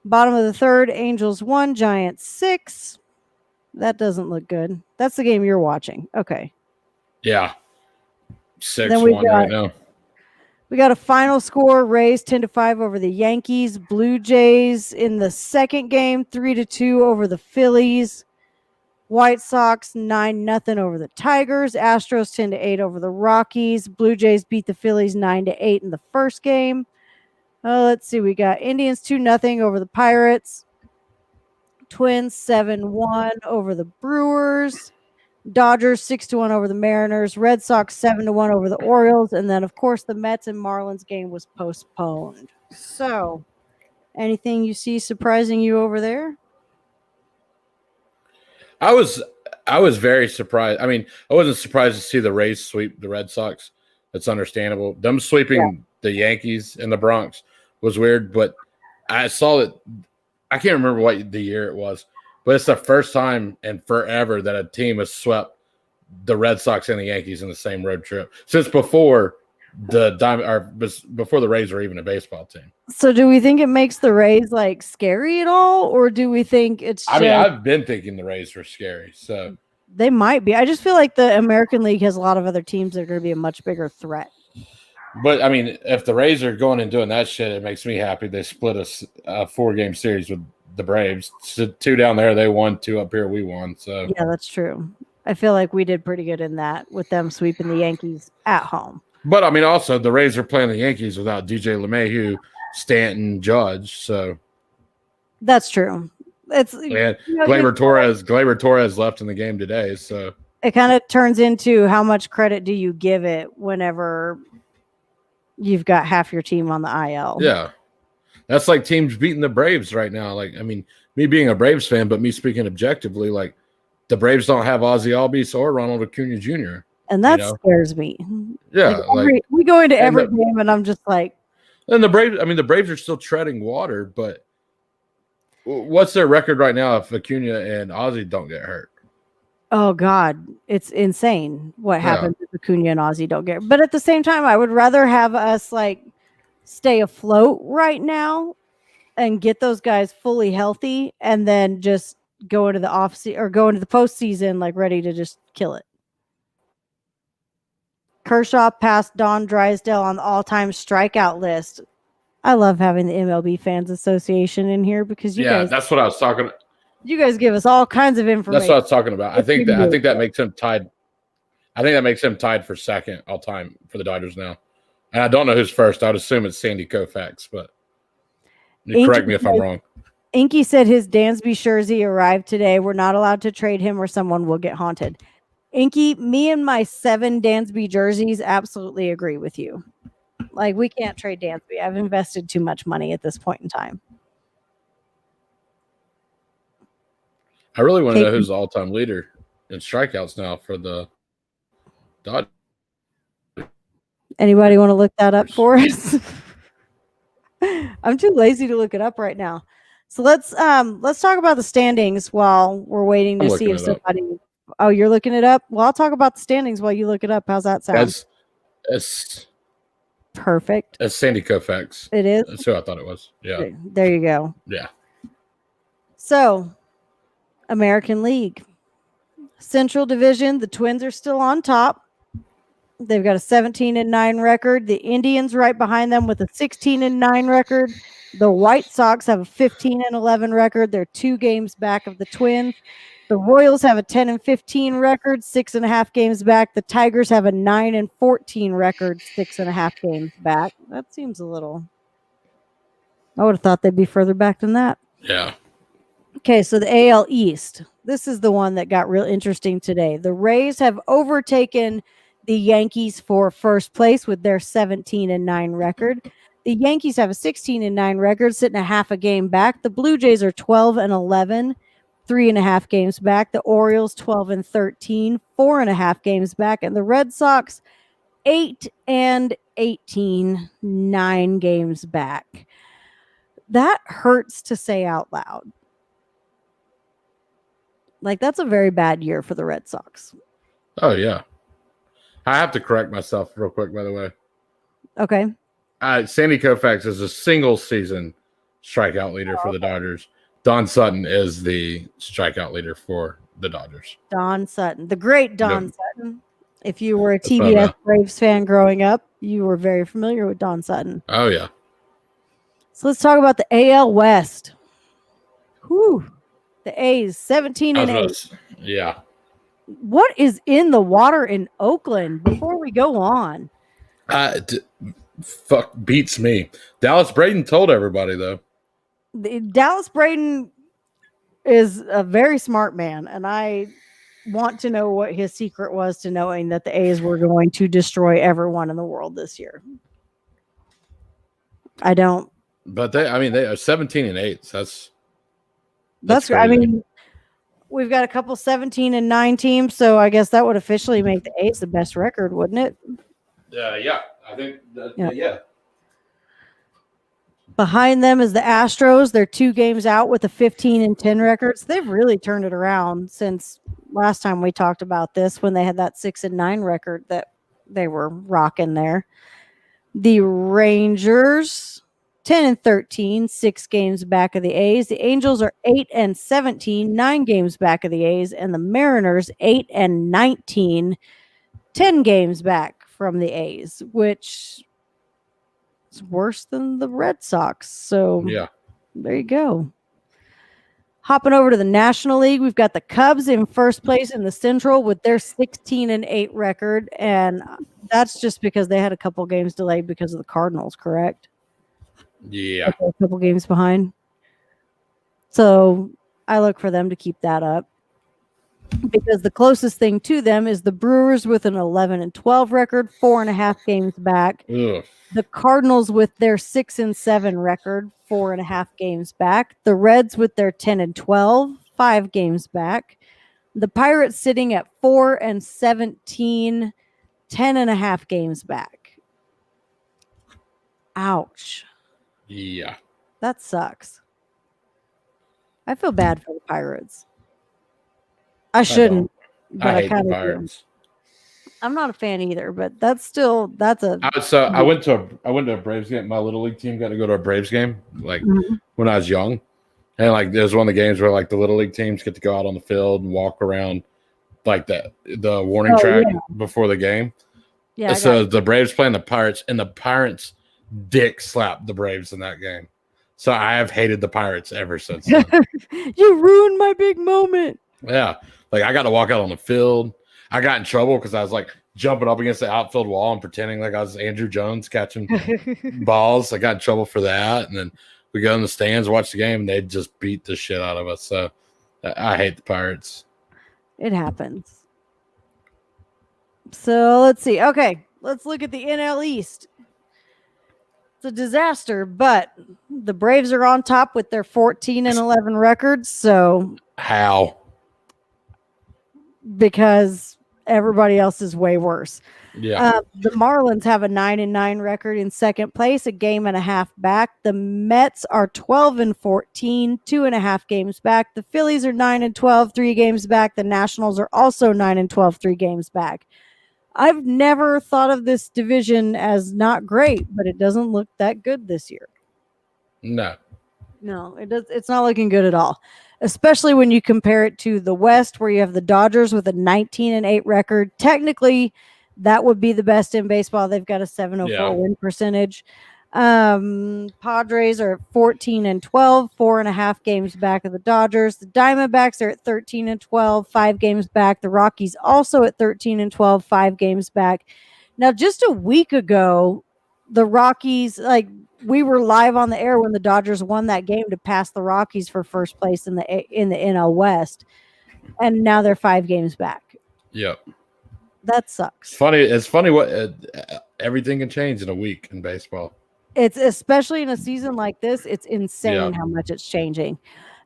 Bottom of the 3rd, Angels 1, Giants 6. That doesn't look good. That's the game you're watching. Okay.
Yeah. 6-1 right now.
We got a final score: Rays 10-5 over the Yankees. Blue Jays in the second game 3-2 over the Phillies. White Sox 9-0 over the Tigers. Astros 10-8 over the Rockies. Blue Jays beat the Phillies 9-8 in the first game. Let's see. We got Indians 2-0 over the Pirates. Twins 7-1 over the Brewers. Dodgers 6-1 over the Mariners. Red Sox 7-1 over the Orioles. And then, of course, the Mets and Marlins game was postponed. So, anything you see surprising you over there?
I was very surprised. I mean, I wasn't surprised to see the Rays sweep the Red Sox. That's understandable. Them sweeping the Yankees in the Bronx was weird, but I saw that. I can't remember what the year it was. But it's the first time in forever that a team has swept the Red Sox and the Yankees in the same road trip since before before the Rays were even a baseball team.
So, do we think it makes the Rays like scary at all, or do we think it's?
I mean, I've been thinking the Rays were scary, so
they might be. I just feel like the American League has a lot of other teams that are going to be a much bigger threat.
But I mean, if the Rays are going and doing that shit, it makes me happy. They split a 4-game series with the Braves. 2 down there, they won. 2 up here, we won. So
yeah, that's true. I feel like we did pretty good in that with them sweeping the Yankees at home.
But I mean, also the Rays are playing the Yankees without DJ LeMahieu, Stanton, Judge. So
that's true. It's
Gleyber Torres left in the game today. So
it kind of turns into how much credit do you give it whenever you've got half your team on the IL?
Yeah. That's like teams beating the Braves right now. Like, I mean, me being a Braves fan, but me speaking objectively, like the Braves don't have Ozzie Albies or Ronald Acuna Jr.
And that scares me.
Yeah.
We go into every game and I'm just like.
And the Braves are still treading water, but what's their record right now if Acuna and Ozzie don't get hurt?
Oh, God. It's insane what happens if Acuna and Ozzie don't get hurt. But at the same time, I would rather have us like stay afloat right now and get those guys fully healthy and then just go into the postseason like ready to just kill it. Kershaw passed Don Drysdale on the all-time strikeout list. I love having the MLB Fans Association in here because you guys.
That's what I was talking.
You guys give us all kinds of information.
That's what I was talking about. I think that makes him tied. I think that makes him tied for second all time for the Dodgers now. And I don't know who's first. I'd assume it's Sandy Koufax, but you correct me if I'm wrong.
Inky said his Dansby jersey arrived today. We're not allowed to trade him or someone will get haunted. Inky, me and my 7 Dansby jerseys absolutely agree with you. Like, we can't trade Dansby. I've invested too much money at this point in time.
I really want to know who's the all-time leader in strikeouts now for the Dodgers.
Anybody want to look that up for us? I'm too lazy to look it up right now. So let's talk about the standings while we're waiting to see if somebody. Oh, you're looking it up? Well, I'll talk about the standings while you look it up. How's that sound?
It's
perfect.
It's Sandy Koufax.
It is?
That's who I thought it was. Yeah.
There you go.
Yeah.
So, American League. Central Division, the Twins are still on top. They've got a 17-9 record. The Indians right behind them with a 16-9 record. The White Sox have a 15-11 record. They're 2 games back of the Twins. The Royals have a 10-15 record, 6.5 games back. The Tigers have a 9-14 record, 6.5 games back. That seems a little. I would have thought they'd be further back than that.
Yeah.
Okay, so the AL East. This is the one that got real interesting today. The Rays have overtaken the Yankees for first place with their 17-9 record. The Yankees have a 16-9 record, sitting a half a game back. The Blue Jays are 12-11, 3.5 games back. The Orioles 12-13, 4.5 games back. And the Red Sox 8-18, 9 games back. That hurts to say out loud. Like, that's a very bad year for the Red Sox.
Oh, yeah. I have to correct myself real quick, by the way.
Okay.
Sandy Koufax is a single season strikeout leader for the Dodgers. Don Sutton is the strikeout leader for the Dodgers.
Don Sutton, the great Don Sutton. If you were a TBS Braves fan growing up, you were very familiar with Don Sutton.
Oh, yeah.
So let's talk about the AL West. Whew. The A's, 17-8.
Yeah.
What is in the water in Oakland before we go on?
Fuck beats me. Dallas Braden told everybody, though.
Dallas Braden is a very smart man, and I want to know what his secret was to knowing that the A's were going to destroy everyone in the world this year. I don't.
But they are 17-8.
That's I mean, we've got a couple 17-9 teams, so I guess that would officially make the A's the best record, wouldn't it?
Yeah, I think yeah.
Behind them is the Astros. They're 2 games out with a 15-10 record. So they've really turned it around since last time we talked about this, when they had that 6-9 record that they were rocking there. The Rangers, 10-13, 6 games back of the A's. The Angels are 8-17, 9 games back of the A's, and the Mariners 8-19, 10 games back from the A's, which is worse than the Red Sox. So
yeah,
there you go. Hopping over to the National League, we've got the Cubs in first place in the Central with their 16-8 record, and that's just because they had a couple games delayed because of the Cardinals, correct?
Yeah.
A couple games behind. So I look for them to keep that up, because the closest thing to them is the Brewers with an 11-12 record, 4.5 games back.
Ugh.
The Cardinals with their 6-7 record, 4.5 games back. The Reds with their 10-12, 5 games back. The Pirates sitting at 4-17, 10.5 games back. Ouch.
Yeah.
That sucks. I feel bad for the Pirates. I shouldn't, but I kind of do. I'm not a fan either, but that's a.
I went to a Braves game. My little league team got to go to a Braves game, when I was young, and it was one of the games where the little league teams get to go out on the field and walk around the warning track before the game. Yeah. So the Braves playing the Pirates, and the Pirates dick slapped the Braves in that game. So I have hated the Pirates ever since then.
You ruined my big moment.
Yeah. Like I got to walk out on the field. I got in trouble because I was like jumping up against the outfield wall and pretending like I was Andrew Jones catching balls. I got in trouble for that. And then we go in the stands, watch the game, and they just beat the shit out of us. So I hate the Pirates.
It happens. So let's see. Okay, let's look at the NL East. It's a disaster, but the Braves are on top with their 14-11 records. So
how?
Because everybody else is way worse.
Yeah.
The Marlins have a 9-9 record in second place, a game and a half back. The Mets are 12-14, 2.5 games back. The Phillies are 9-12, 3 games back. The Nationals are also 9-12, 3 games back. I've never thought of this division as not great, but it doesn't look that good this year.
No,
it does. It's not looking good at all, especially when you compare it to the West, where you have the Dodgers with a 19-8 record. Technically, that would be the best in baseball. They've got a 704 win percentage. Padres are 14-12, 4.5 games back of the Dodgers. The Diamondbacks are at 13-12, 5 games back. The Rockies also at 13-12, 5 games back. Now, just a week ago, the Rockies, like we were live on the air when the Dodgers won that game to pass the Rockies for first place in the NL West, and now they're 5 games back.
Yep.
That sucks.
It's funny what everything can change in a week in baseball.
It's especially in a season like this, it's insane how much it's changing.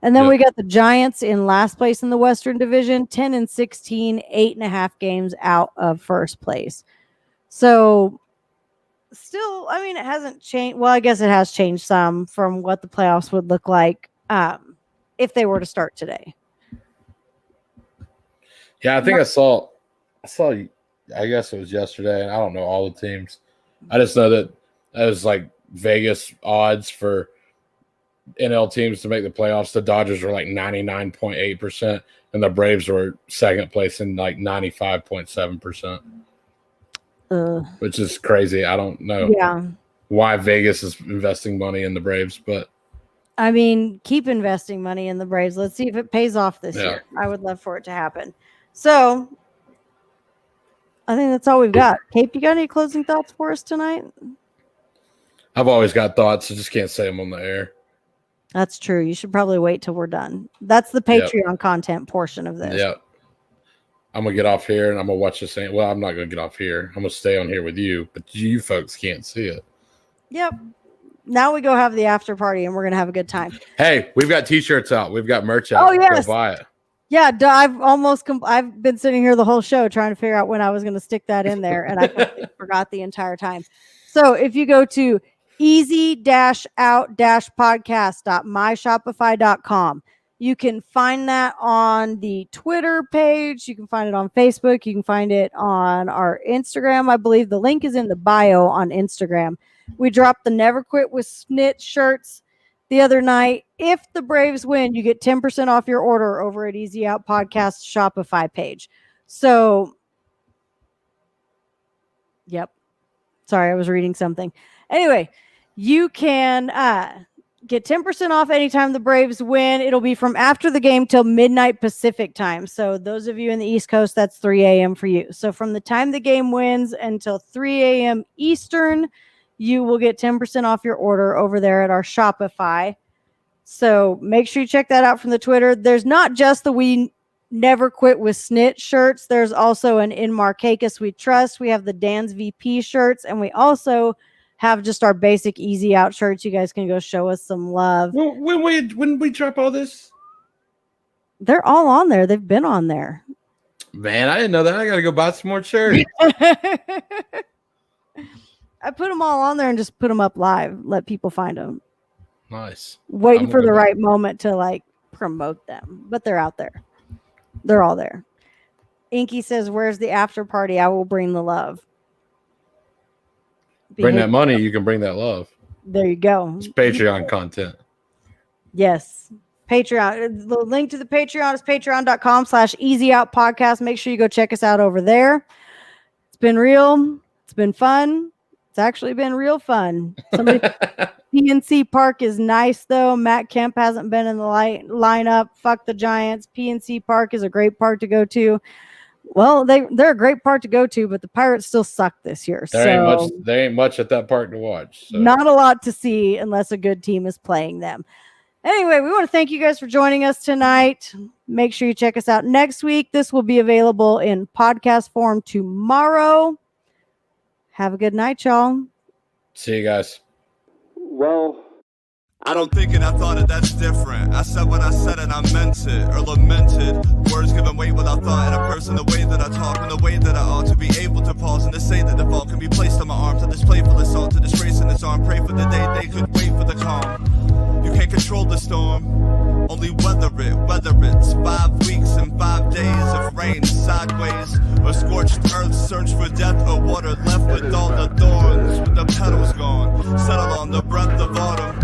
And then we got the Giants in last place in the Western Division, 10-16, 8.5 games out of first place. So still, I mean, it hasn't changed. Well, I guess it has changed some from what the playoffs would look like if they were to start today.
Yeah, I think I saw, I guess it was yesterday, and I don't know all the teams. I just know that it was like Vegas odds for NL teams to make the playoffs. The Dodgers were like 99.8%, and the Braves were second place in like 95.7%, which is crazy. I don't know why Vegas is investing money in the Braves, but
I mean, keep investing money in the Braves. Let's see if it pays off this year. I would love for it to happen. So I think that's all we've got. Cape, you got any closing thoughts for us tonight?
I've always got thoughts. I just can't say them on the air.
That's true. You should probably wait till we're done. That's the Patreon content portion of this.
Yeah. I'm going to get off here and I'm going to watch this. Well, I'm not going to get off here. I'm going to stay on here with you, but you folks can't see it. Yep.
Now we go have the after party and we're going to have a good time.
Hey, we've got t-shirts out. We've got merch out.
Oh, yes.
Go buy it.
Yeah, I've been sitting here the whole show trying to figure out when I was going to stick that in there, and I forgot the entire time. So if you go to easy-out-podcast.myshopify.com, you can find that on the Twitter page. You can find it on Facebook. You can find it on our Instagram. I believe the link is in the bio on Instagram. We dropped the Never Quit with Snit shirts the other night. If the Braves win, you get 10% off your order over at Easy Out Podcast Shopify page. So, yep. Sorry, I was reading something. Anyway, you can get 10% off anytime the Braves win. It'll be from after the game till midnight Pacific time. So those of you in the East Coast, that's 3 a.m. for you. So from the time the game wins until 3 a.m. Eastern, you will get 10% off your order over there at our Shopify. So make sure you check that out from the Twitter. There's not just the We Never Quit with Snit shirts. There's also an In Marcacus We Trust. We have the Dan's VP shirts. And we also have just our basic Easy Out shirts. You guys can go show us some love.
Well, when we drop all this?
They're all on there. They've been on there.
Man, I didn't know that. I got to go buy some more shirts.
I put them all on there and just put them up live. Let people find them.
Nice.
Waiting for the right moment to like promote them. But they're out there. They're all there. Inky says, where's the after party? I will bring the love.
Bring that money, you can bring that love.
There you go.
It's Patreon content.
Yes. Patreon. The link to the Patreon is patreon.com/easyoutpodcast. Make sure you go check us out over there. It's been real. It's been fun. It's actually been real fun. PNC Park is nice, though. Matt Kemp hasn't been in the lineup. Fuck the Giants. PNC Park is a great park to go to. Well, they're a great park to go to, but the Pirates still suck this year.
There ain't much at that park to watch. So.
Not a lot to see unless a good team is playing them. Anyway, we want to thank you guys for joining us tonight. Make sure you check us out next week. This will be available in podcast form tomorrow. Have a good night, y'all.
See you guys.
Well, I don't think it, I thought it, that's different. I said what I said and I meant it, or lamented. Words given weight without thought in a person, the way that I talk and the way that I ought to be able to pause and to say that the fault can be placed on my arm, to this playful assault, to disgrace in its arm. Pray for the day they could wait for the calm. You can't control the storm, only weather it, whether it's 5 weeks and 5 days of rain sideways, or scorched earth, search for death or water left with all the thorns, with the petals gone, settle on the breath of autumn.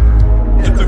If the